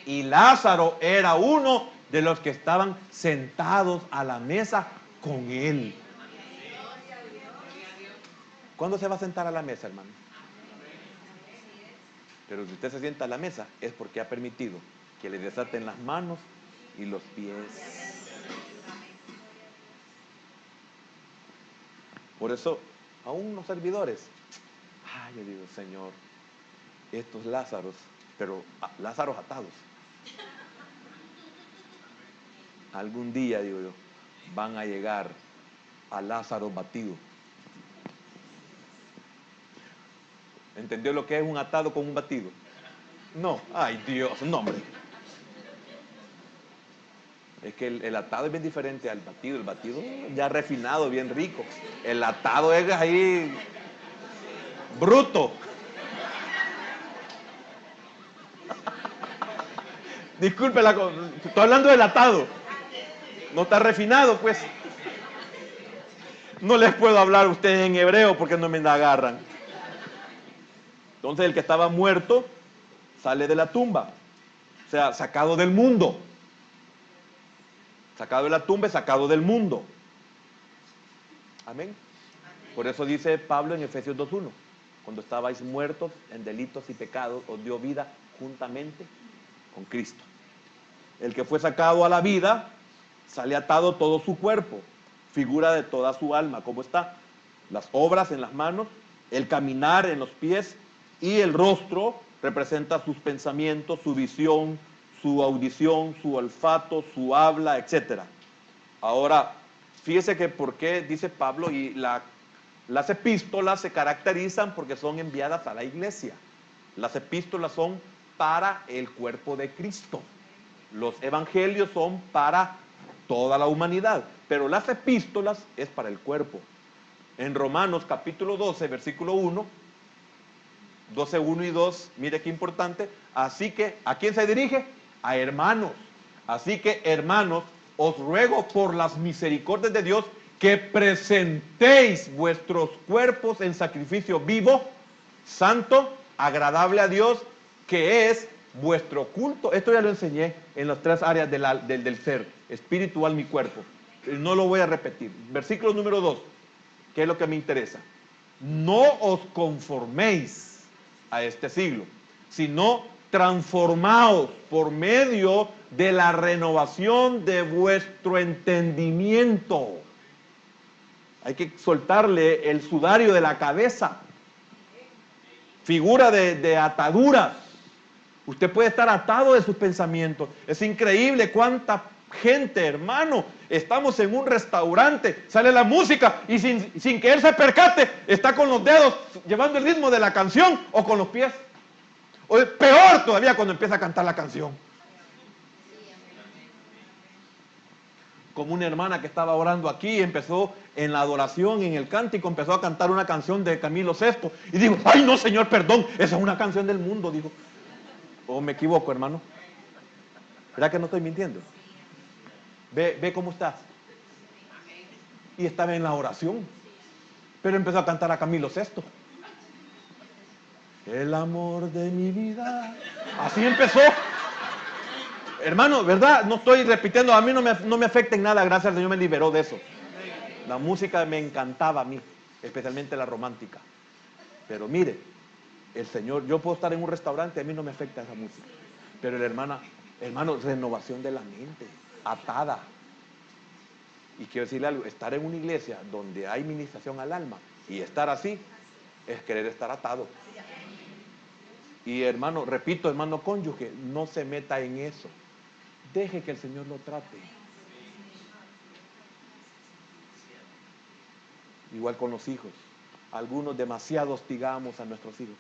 Y Lázaro era uno de los que estaban sentados a la mesa con él. ¿Cuándo se va a sentar a la mesa, hermano? Pero si usted se sienta a la mesa es porque ha permitido que le desaten las manos y los pies. Por eso, aún los servidores, yo digo, Señor, estos Lázaros, pero Lázaros atados, algún día, digo yo, van a llegar a Lázaro batido. ¿Entendió lo que es un atado con un batido? No, ay Dios, no hombre. Es que el atado es bien diferente al batido. El batido ya refinado, bien rico. El atado es ahí bruto. Disculpe, estoy hablando del atado. No está refinado, pues. No les puedo hablar a ustedes en hebreo porque no me agarran. Entonces el que estaba muerto sale de la tumba. O sea, sacado del mundo. Sacado de la tumba, sacado del mundo. Amén. Por eso dice Pablo en Efesios 2:1, cuando estabais muertos en delitos y pecados, os dio vida juntamente con Cristo. El que fue sacado a la vida, sale atado todo su cuerpo, figura de toda su alma. ¿Cómo está? Las obras en las manos, el caminar en los pies y el rostro representa sus pensamientos, su visión, su audición, su olfato, su habla, etc. Ahora, fíjese que por qué dice Pablo, y las epístolas se caracterizan porque son enviadas a la iglesia. Las epístolas son para el cuerpo de Cristo. Los evangelios son para toda la humanidad, pero las epístolas es para el cuerpo. En Romanos capítulo 12, versículo 1, 12, 1 y 2, mire qué importante. Así que, ¿a quién se dirige? A hermanos. Así que, hermanos, os ruego por las misericordias de Dios que presentéis vuestros cuerpos en sacrificio vivo, santo, agradable a Dios, que es vuestro culto. Esto ya lo enseñé en las tres áreas del ser, espiritual, mi cuerpo. No lo voy a repetir. Versículo número 2, que es lo que me interesa. No os conforméis a este siglo, sino transformaos por medio de la renovación de vuestro entendimiento. Hay que soltarle el sudario de la cabeza. Figura de ataduras. Usted puede estar atado de sus pensamientos. Es increíble cuánta gente, hermano. Estamos en un restaurante, sale la música y sin que él se percate, está con los dedos llevando el ritmo de la canción o con los pies. O peor todavía cuando empieza a cantar la canción. Como una hermana que estaba orando aquí, empezó en la adoración, en el cántico, empezó a cantar una canción de Camilo Sesto. Y digo, ay no Señor, perdón, esa es una canción del mundo, dijo. ¿O me equivoco, hermano? ¿Verdad que no estoy mintiendo? Ve cómo estás. Y estaba en la oración. Pero empezó a cantar a Camilo Sesto. El amor de mi vida. Así empezó. Hermano, ¿verdad? No estoy repitiendo. A mí no me afecta en nada. Gracias al Señor me liberó de eso. La música me encantaba a mí. Especialmente la romántica. Pero mire, el Señor, yo puedo estar en un restaurante, a mí no me afecta esa música. Pero hermano, renovación de la mente, atada. Y quiero decirle algo, estar en una iglesia donde hay ministración al alma y estar así, es querer estar atado. Y hermano, repito, hermano cónyuge, no se meta en eso. Deje que el Señor lo trate. Igual con los hijos. Algunos demasiado hostigamos a nuestros hijos.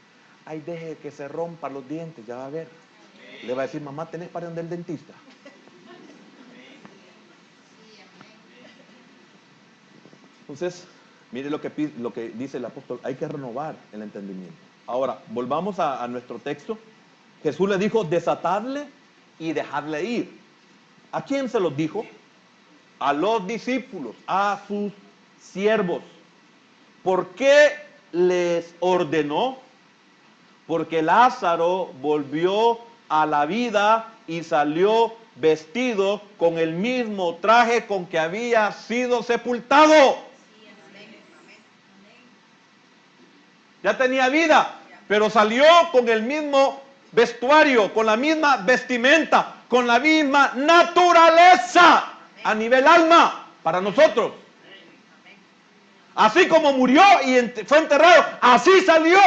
Ay, deje que se rompan los dientes, ya va a ver. Le va a decir, mamá, ¿tenés para donde el dentista? Entonces, mire lo que dice el apóstol, hay que renovar el entendimiento. Ahora, volvamos a nuestro texto. Jesús le dijo, desatadle y dejadle ir. ¿A quién se los dijo? A los discípulos, a sus siervos. ¿Por qué les ordenó? Porque Lázaro volvió a la vida y salió vestido con el mismo traje con que había sido sepultado. ya tenía vida, pero salió con el mismo vestuario, con la misma vestimenta, con la misma naturaleza a nivel alma para nosotros. Así como murió y fue enterrado, así salió.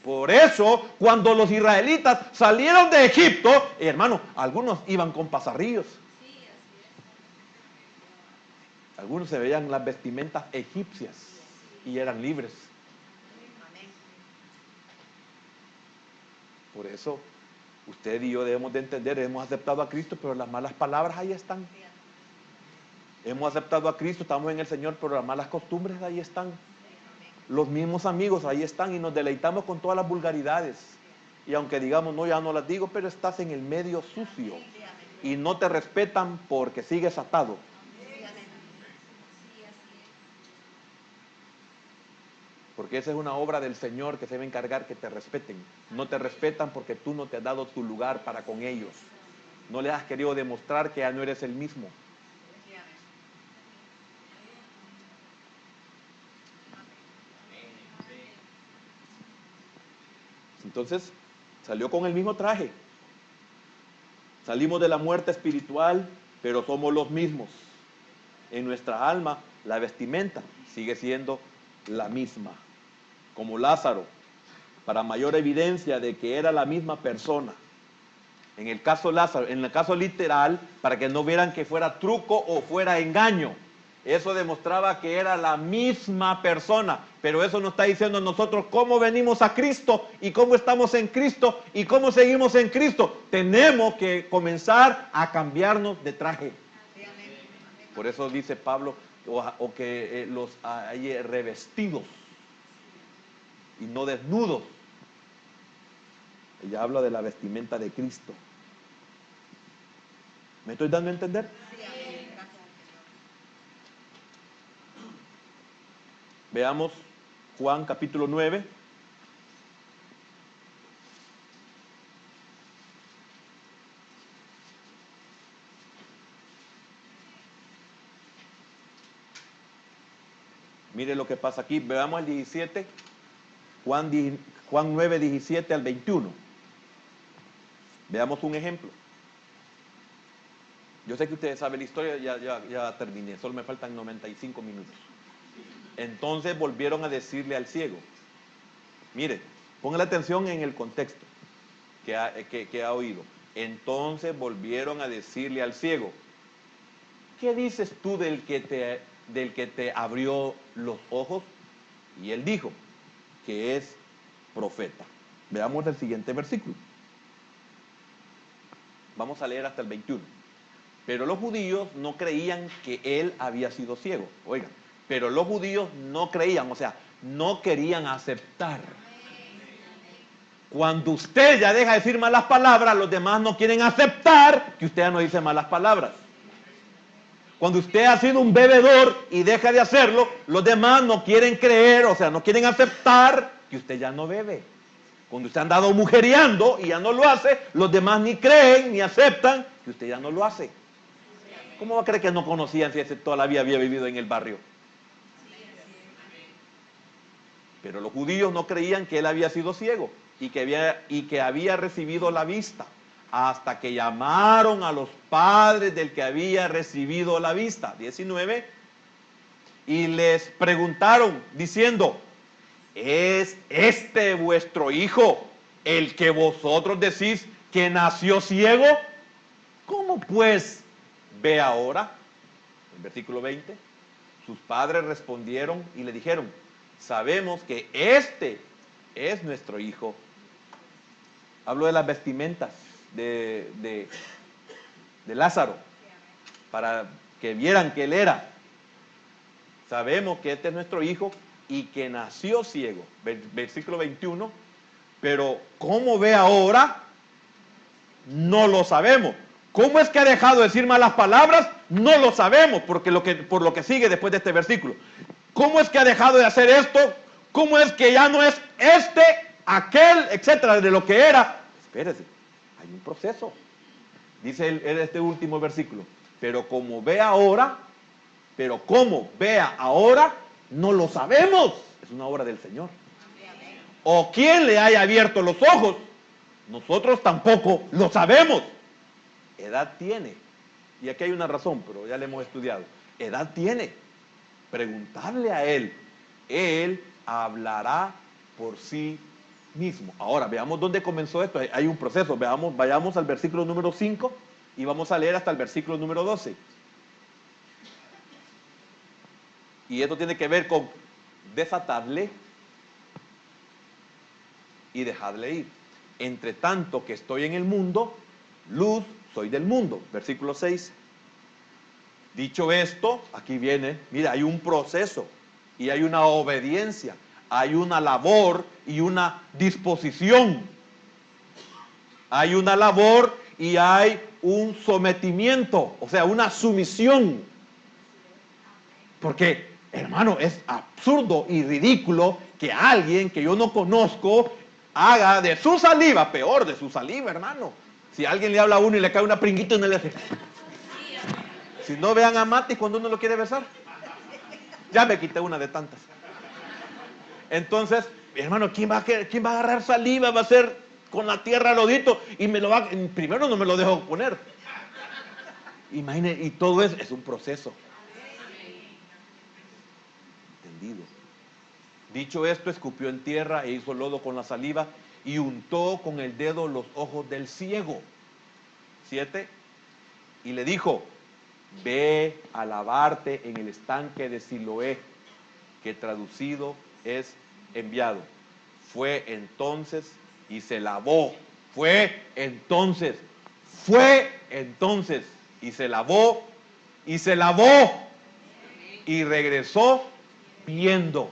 Por eso, cuando los israelitas salieron de Egipto, hermano, algunos iban con pasarrillos. Algunos se veían las vestimentas egipcias y eran libres. Por eso, usted y yo debemos de entender, hemos aceptado a Cristo, pero las malas palabras ahí están. Hemos aceptado a Cristo, estamos en el Señor, pero las malas costumbres ahí están. Los mismos amigos ahí están y nos deleitamos con todas las vulgaridades. Y aunque digamos, no, ya no las digo, pero estás en el medio sucio. Y no te respetan porque sigues atado. Porque esa es una obra del Señor que se debe encargar que te respeten. No te respetan porque tú no te has dado tu lugar para con ellos. No les has querido demostrar que ya no eres el mismo. Entonces, salió con el mismo traje. Salimos de la muerte espiritual, pero somos los mismos. En nuestra alma, la vestimenta sigue siendo la misma. Como Lázaro, para mayor evidencia de que era la misma persona. En el caso Lázaro, en el caso literal, para que no vieran que fuera truco o fuera engaño. Eso demostraba que era la misma persona, pero eso nos está diciendo a nosotros cómo venimos a Cristo y cómo estamos en Cristo y cómo seguimos en Cristo. Tenemos que comenzar a cambiarnos de traje. Por eso dice Pablo, o que los hay revestidos y no desnudos. Ella habla de la vestimenta de Cristo. ¿Me estoy dando a entender? Veamos Juan capítulo 9. Mire lo que pasa aquí. Veamos el 17. Juan 9, 17 al 21. Veamos un ejemplo. Yo sé que ustedes saben la historia, ya terminé. Solo me faltan 95 minutos. Entonces volvieron a decirle al ciego. Mire, pongan atención en el contexto que ha oído. Entonces volvieron a decirle al ciego, ¿qué dices tú del que te abrió los ojos? Y él dijo que es profeta. Veamos el siguiente versículo. Vamos a leer hasta el 21. Pero los judíos no creían que él había sido ciego. Oigan, pero los judíos no creían, o sea, no querían aceptar. Cuando usted ya deja de decir malas palabras, los demás no quieren aceptar que usted ya no dice malas palabras. Cuando usted ha sido un bebedor y deja de hacerlo, los demás no quieren creer, o sea, no quieren aceptar que usted ya no bebe. Cuando usted ha andado mujeriando y ya no lo hace, los demás ni creen ni aceptan que usted ya no lo hace. ¿Cómo va a creer que no conocían si toda la vida había vivido en el barrio? Pero los judíos no creían que él había sido ciego y que había recibido la vista, hasta que llamaron a los padres del que había recibido la vista. 19. Y les preguntaron diciendo, ¿es este vuestro hijo el que vosotros decís que nació ciego? ¿Cómo pues ve ahora? En versículo 20, sus padres respondieron y le dijeron, sabemos que este es nuestro hijo. Hablo de las vestimentas de Lázaro, para que vieran que él era. Sabemos que este es nuestro hijo y que nació ciego. Versículo 21, pero ¿cómo ve ahora? No lo sabemos. ¿Cómo es que ha dejado de decir malas palabras? No lo sabemos, porque por lo que sigue después de este versículo. ¿Cómo es que ha dejado de hacer esto? ¿Cómo es que ya no es este, aquel, etcétera, de lo que era? Espérese, hay un proceso. Dice este último versículo. Pero como vea ahora, no lo sabemos. Es una obra del Señor. o quién le haya abierto los ojos, nosotros tampoco lo sabemos. Edad tiene, y aquí hay una razón, pero ya le hemos estudiado. Edad tiene. Preguntarle a él hablará por sí mismo. Ahora, veamos dónde comenzó esto. Hay un proceso. Vayamos al versículo número 5 y vamos a leer hasta el versículo número 12. Y esto tiene que ver con desatadle y dejadle ir. Entre tanto que estoy en el mundo, luz soy del mundo. Versículo 6. Dicho esto, aquí viene, mira, hay un proceso y hay una obediencia, hay una labor y una disposición. Hay una labor y hay un sometimiento, o sea, una sumisión. Porque, hermano, es absurdo y ridículo que alguien que yo no conozco haga de su saliva, peor de su saliva, hermano. Si alguien le habla a uno y le cae una pringuita y no le hace... Si no, vean a Mati cuando uno lo quiere besar. Ya me quité una de tantas. Entonces, hermano, ¿quién va a agarrar saliva? Va a ser con la tierra lodito y me lo va... Primero no me lo dejo poner. Imagine, y todo es un proceso. Entendido. Dicho esto, escupió en tierra e hizo lodo con la saliva y untó con el dedo los ojos del ciego. 7. Y le dijo: ve a lavarte en el estanque de Siloé, que traducido es enviado. Fue entonces y se lavó. Fue entonces y se lavó y regresó viendo.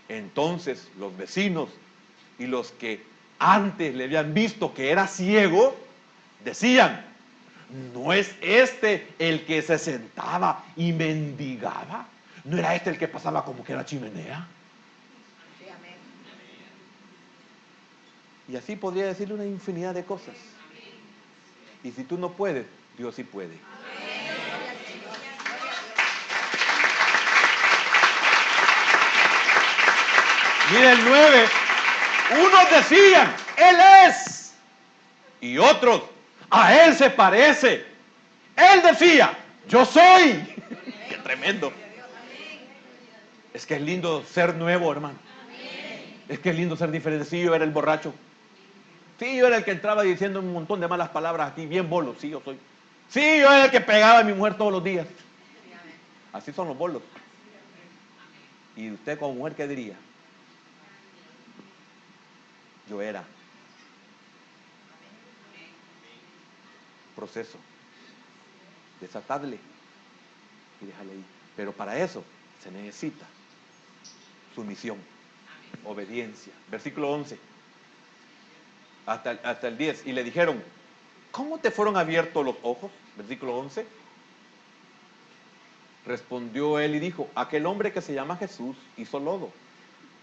Entonces los vecinos y los que antes le habían visto que era ciego, decían: ¿no es este el que se sentaba y mendigaba? ¿No era este el que pasaba como que era chimenea? Y así podría decirle una infinidad de cosas. Y si tú no puedes, Dios sí puede. Mira el 9. Unos decían: Él es. Y otros: a Él se parece. Él decía: yo soy. Qué tremendo. Es que es lindo ser nuevo, hermano. Es que es lindo ser diferente. Sí, yo era el borracho. Sí, yo era el que entraba diciendo un montón de malas palabras aquí, bien bolos. Sí, yo soy. Sí, yo era el que pegaba a mi mujer todos los días. Así son los bolos. ¿Y usted como mujer qué diría? Yo era. Proceso. Desatadle y déjale ir. Pero para eso se necesita sumisión, obediencia. Versículo 11. Hasta el 10. Y le dijeron: ¿cómo te fueron abiertos los ojos? Versículo 11. Respondió él y dijo: aquel hombre que se llama Jesús hizo lodo,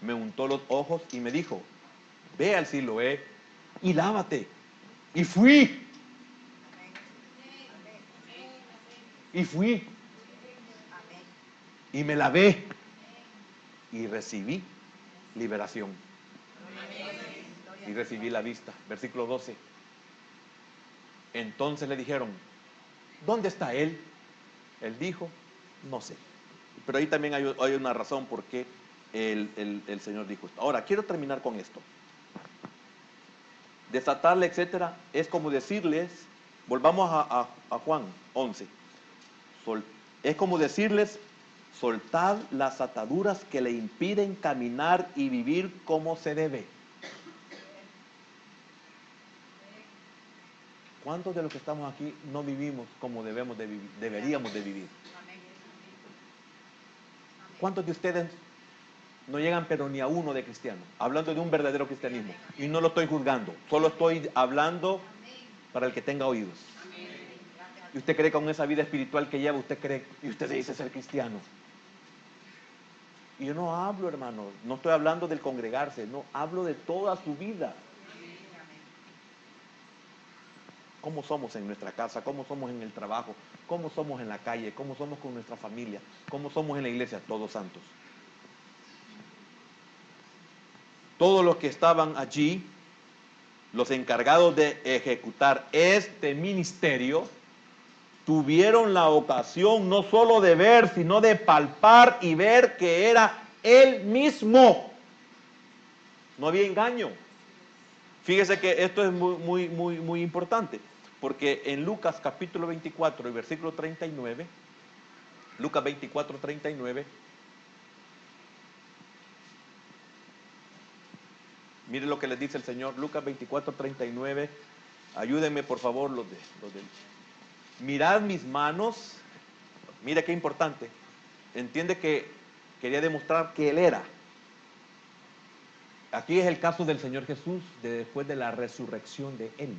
me untó los ojos y me dijo: ve al Siloé y lávate. Y fui. Y fui. Y me lavé. Y recibí liberación. Y recibí la vista. Versículo 12. Entonces le dijeron: ¿dónde está él? Él dijo: no sé. Pero ahí también hay una razón por qué el Señor dijo esto. Ahora, quiero terminar con esto. Desatarle, etcétera, es como decirles, volvamos a Juan 11. Es como decirles: soltad las ataduras que le impiden caminar y vivir como se debe. ¿Cuántos de los que estamos aquí no vivimos como deberíamos de vivir? ¿Cuántos de ustedes no llegan pero ni a uno de cristiano? Hablando de un verdadero cristianismo. Y no lo estoy juzgando, solo estoy hablando para el que tenga oídos. Y usted cree que con esa vida espiritual que lleva, usted cree, y usted se dice ser cristiano. Y yo no hablo, hermano, no estoy hablando del congregarse, no, hablo de toda su vida. Cómo somos en nuestra casa, cómo somos en el trabajo, cómo somos en la calle, cómo somos con nuestra familia, cómo somos en la iglesia, todos santos. todos los que estaban allí, los encargados de ejecutar este ministerio, tuvieron la ocasión no solo de ver, sino de palpar y ver que era Él mismo. No había engaño. Fíjese que esto es muy importante, porque en Lucas capítulo 24 y versículo 39, Lucas 24, 39, mire lo que les dice el Señor, Lucas 24, 39, ayúdenme por favor los de mirad mis manos, mire qué importante, entiende que quería demostrar que Él era. Aquí es el caso del Señor Jesús después de la resurrección de Él.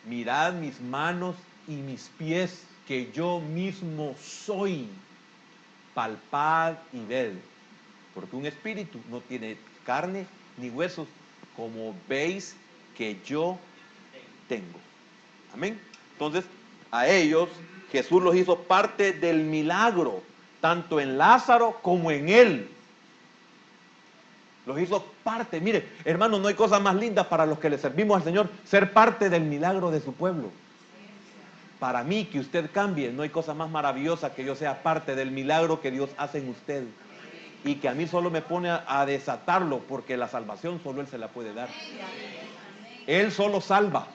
Mirad mis manos y mis pies, que yo mismo soy. Palpad y ved, porque un espíritu no tiene carne ni huesos, como veis que yo tengo. Amén. Entonces, a ellos Jesús los hizo parte del milagro, tanto en Lázaro como en Él. Los hizo parte. Mire, hermanos, no hay cosa más linda para los que le servimos al Señor, ser parte del milagro de su pueblo. Para mí, que usted cambie, no hay cosa más maravillosa que yo sea parte del milagro que Dios hace en usted. Y que a mí solo me pone a desatarlo, porque la salvación solo Él se la puede dar. Él solo salva.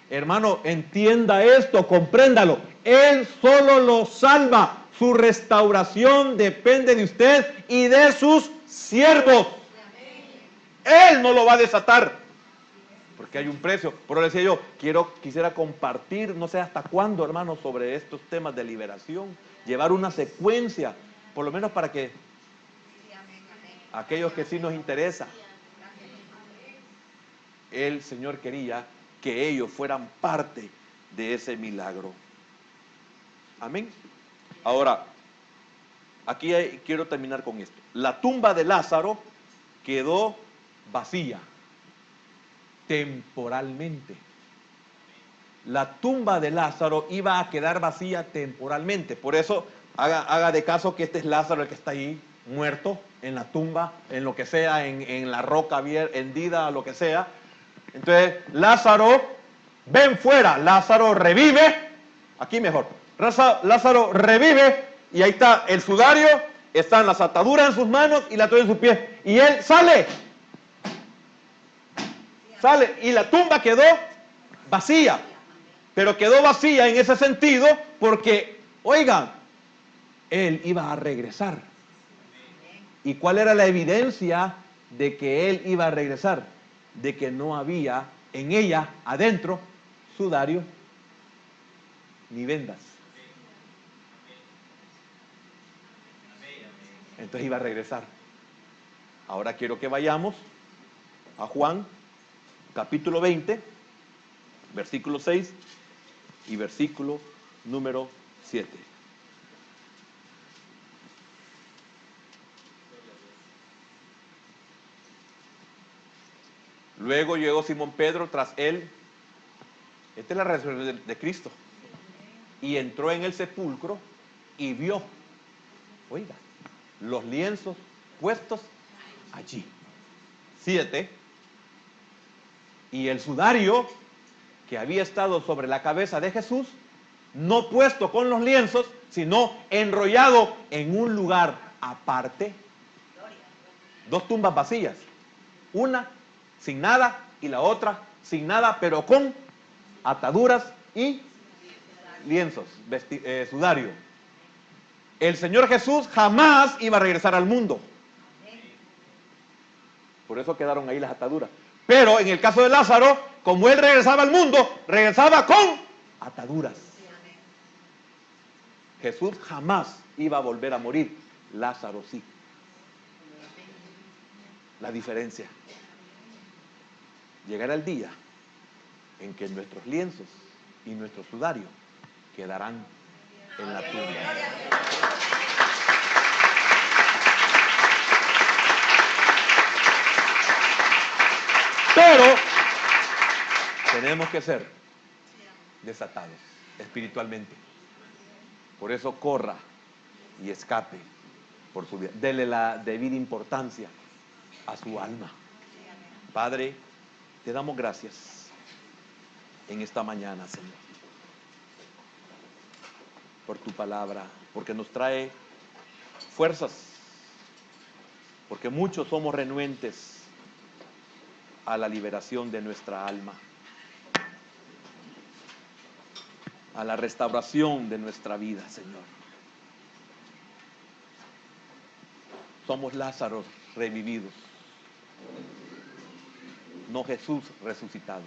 Hermano, entienda esto, compréndalo. Él solo lo salva. Su restauración depende de usted y de sus siervos. Él no lo va a desatar, porque hay un precio. Pero decía yo, quisiera compartir, no sé hasta cuándo, hermano, sobre estos temas de liberación, llevar una secuencia, por lo menos para que aquellos que sí nos interesa, el Señor quería que ellos fueran parte de ese milagro. Amén. Ahora, aquí quiero terminar con esto. La tumba de Lázaro quedó vacía temporalmente. La tumba de Lázaro iba a quedar vacía temporalmente. Por eso haga de caso que este es Lázaro el que está ahí muerto en la tumba, en lo que sea, en la roca hendida, lo que sea. Entonces Lázaro, ven fuera, Lázaro revive, aquí mejor, Lázaro revive y ahí está el sudario, están las ataduras en sus manos y la toalla en sus pies, y él sale y la tumba quedó vacía, pero quedó vacía en ese sentido porque, oigan, él iba a regresar. ¿Y cuál era la evidencia de que él iba a regresar? De que no había en ella, adentro, sudario ni vendas. Entonces iba a regresar. Ahora quiero que vayamos a Juan, capítulo 20, versículo 6 y versículo número 7. Luego llegó Simón Pedro tras él. Esta es la resurrección de Cristo. Y entró en el sepulcro y vio, oiga, los lienzos puestos allí. 7. Y el sudario que había estado sobre la cabeza de Jesús, no puesto con los lienzos, sino enrollado en un lugar aparte. Dos tumbas vacías. Una sin nada y la otra sin nada, pero con ataduras y lienzos, sudario. El Señor Jesús jamás iba a regresar al mundo. Por eso quedaron ahí las ataduras. Pero en el caso de Lázaro, como él regresaba al mundo, regresaba con ataduras. Jesús jamás iba a volver a morir. Lázaro sí. La diferencia. Llegará el día en que nuestros lienzos y nuestro sudario quedarán en la tumba. Pero tenemos que ser desatados espiritualmente. Por eso corra y escape por su vida. Dele la debida importancia a su alma. Padre, te damos gracias en esta mañana, Señor, por tu palabra, porque nos trae fuerzas, porque muchos somos renuentes a la liberación de nuestra alma, a la restauración de nuestra vida, Señor. Somos Lázaro revividos, no Jesús resucitado,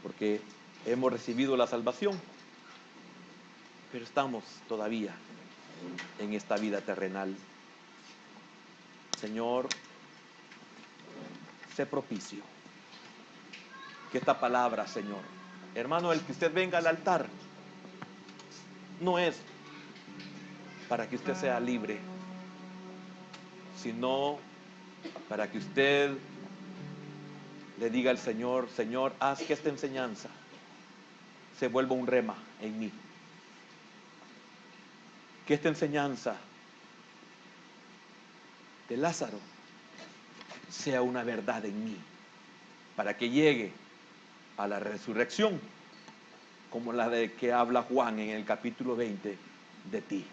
porque hemos recibido la salvación, pero estamos todavía en esta vida terrenal. Señor, sé propicio. Que esta palabra, Señor, hermano, el que usted venga al altar no es para que usted sea libre, sino para que usted le diga al Señor: Señor, haz que esta enseñanza se vuelva un rema en mí. Que esta enseñanza de Lázaro sea una verdad en mí, para que llegue a la resurrección, como la de que habla Juan en el capítulo 20 de ti,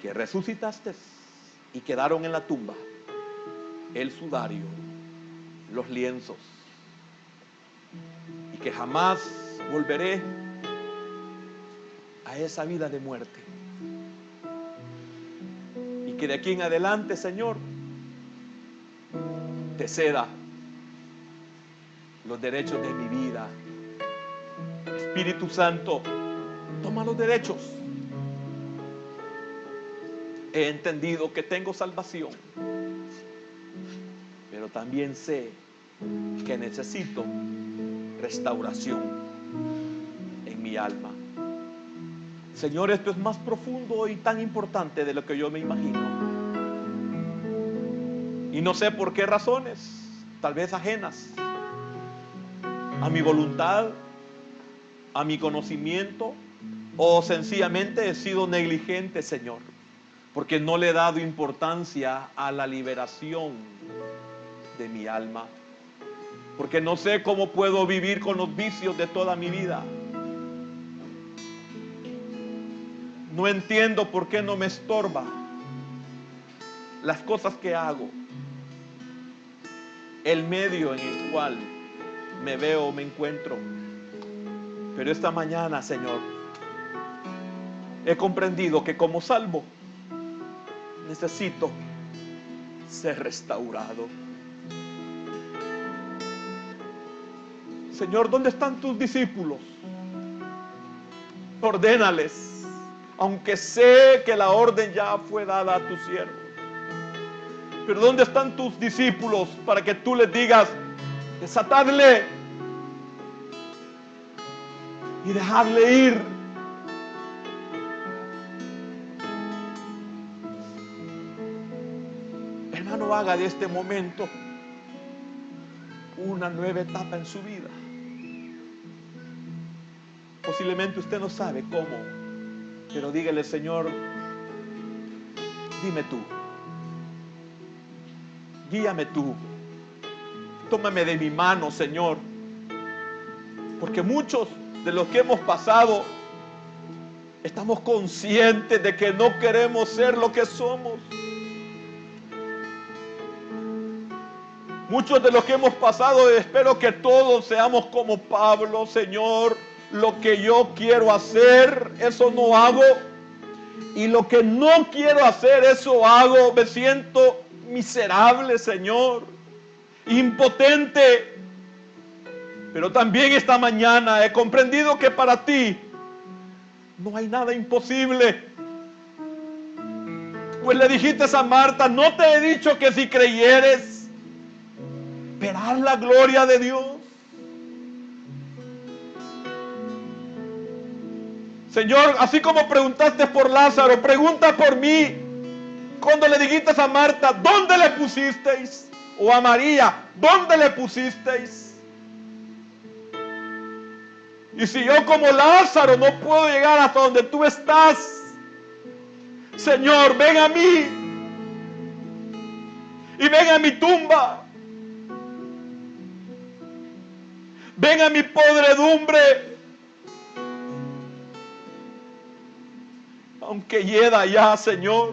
que resucitaste y quedaron en la tumba el sudario, los lienzos, y que jamás volveré a esa vida de muerte, y que de aquí en adelante, Señor, te ceda los derechos de mi vida. Espíritu Santo, toma los derechos. He entendido que tengo salvación, pero también sé que necesito restauración en mi alma. Señor, esto es más profundo y tan importante de lo que yo me imagino. Y no sé por qué razones, tal vez ajenas a mi voluntad, a mi conocimiento, o sencillamente he sido negligente, Señor, porque no le he dado importancia a la liberación de mi alma, porque no sé cómo puedo vivir con los vicios de toda mi vida. No entiendo por qué no me estorba las cosas que hago, el medio en el cual me veo, me encuentro. Pero esta mañana, Señor, he comprendido que como salvo necesito ser restaurado. Señor, ¿dónde están tus discípulos? Ordénales, aunque sé que la orden ya fue dada a tus siervos. Pero ¿dónde están tus discípulos para que tú les digas: desatadle y dejadle ir? Hermano, haga de este momento una nueva etapa en su vida. Posiblemente usted no sabe cómo, pero dígale: Señor, dime tú, guíame tú, tómame de mi mano, Señor, porque muchos de los que hemos pasado estamos conscientes de que no queremos ser lo que somos. Muchos de los que hemos pasado, espero que todos seamos como Pablo: Señor, lo que yo quiero hacer, eso no hago, y lo que no quiero hacer, eso hago. Me siento miserable, Señor, impotente. Pero también esta mañana he comprendido que para ti no hay nada imposible. Pues le dijiste a Marta: no te he dicho que si creyeres verás la gloria de Dios. Señor, así como preguntaste por Lázaro, pregunta por mí. Cuando le dijiste a Marta: ¿dónde le pusisteis? O a María: ¿dónde le pusisteis? Y si yo como Lázaro no puedo llegar hasta donde tú estás, Señor, ven a mí y ven a mi tumba. Ven a mi podredumbre. Aunque hieda ya, Señor,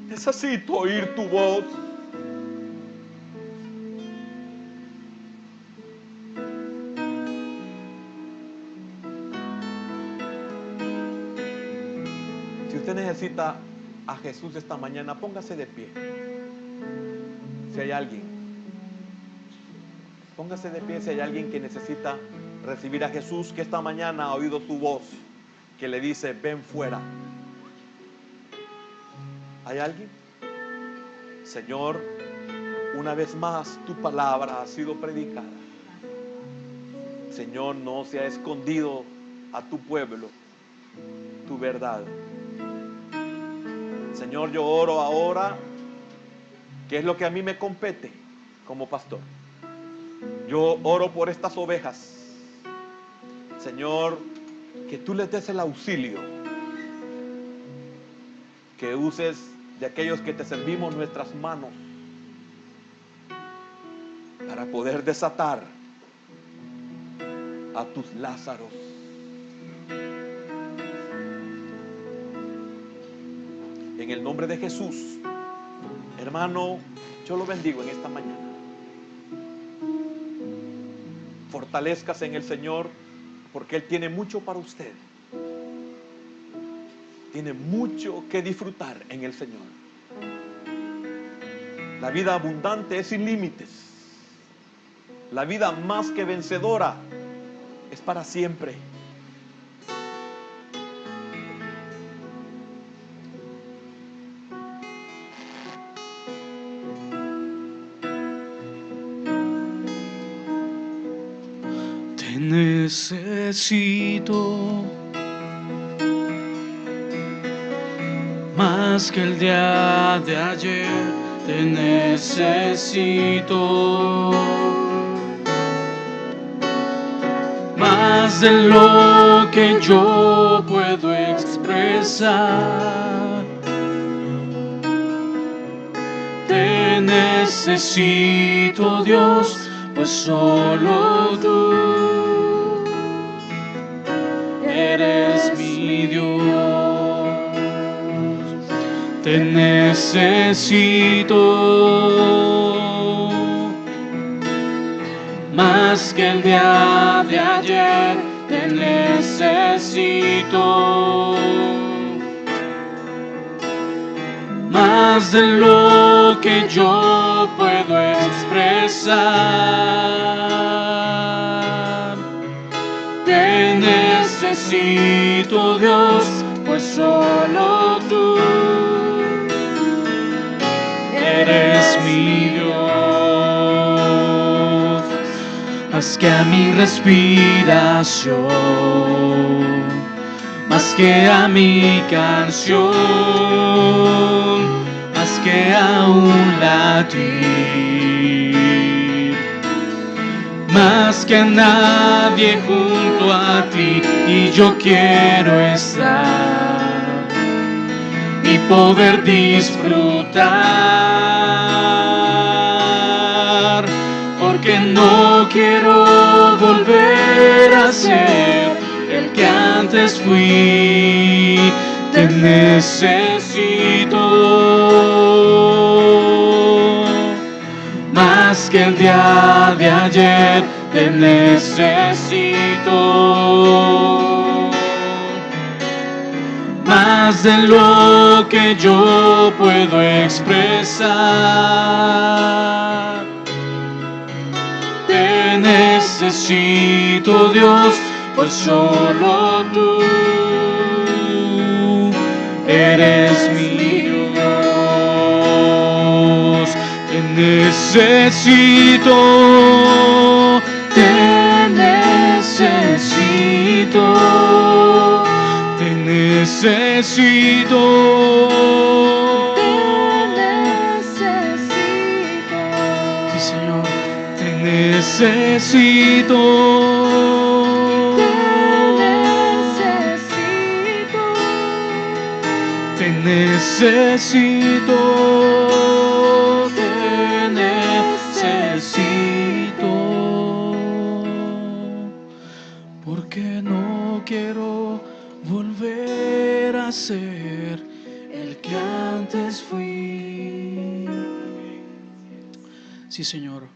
necesito oír tu voz. Si usted necesita a Jesús esta mañana, póngase de pie. Si hay alguien, póngase de pie si hay alguien que necesita recibir a Jesús, que esta mañana ha oído su voz, que le dice, ven fuera. ¿Hay alguien? Señor, una vez más tu palabra ha sido predicada. Señor, no se ha escondido a tu pueblo tu verdad. Señor, yo oro ahora, que es lo que a mí me compete como pastor. Yo oro por estas ovejas. Señor, que tú les des el auxilio, que uses de aquellos que te servimos nuestras manos para poder desatar a tus Lázaros. En el nombre de Jesús, hermano, yo lo bendigo en esta mañana. Fortalezcase en el Señor, porque Él tiene mucho para usted. Tiene mucho que disfrutar en el Señor. La vida abundante es sin límites. La vida más que vencedora es para siempre. Te necesito más que el día de ayer. Te necesito más de lo que yo puedo expresar. Te necesito, Dios, pues solo tú eres mi Dios. Te necesito más que el día de ayer. Te necesito más de lo que yo puedo expresar. Te necesito, Dios, pues solo tú eres mi Dios. Más que a mi respiración, más que a mi canción, más que a un latir, más que a nadie junto a ti. Y yo quiero estar y poder disfrutar, porque no quiero volver a ser el que antes fui. Te necesito más que el día de ayer. Te necesito más de lo que yo puedo expresar. Te necesito, Dios, pues solo tú eres mi Dios. Te necesito, te necesito, te necesito, te necesito. sí, Señor, te necesito. Te necesito. necesito, te necesito, porque no quiero volver a ser el que antes fui. Sí, Señor.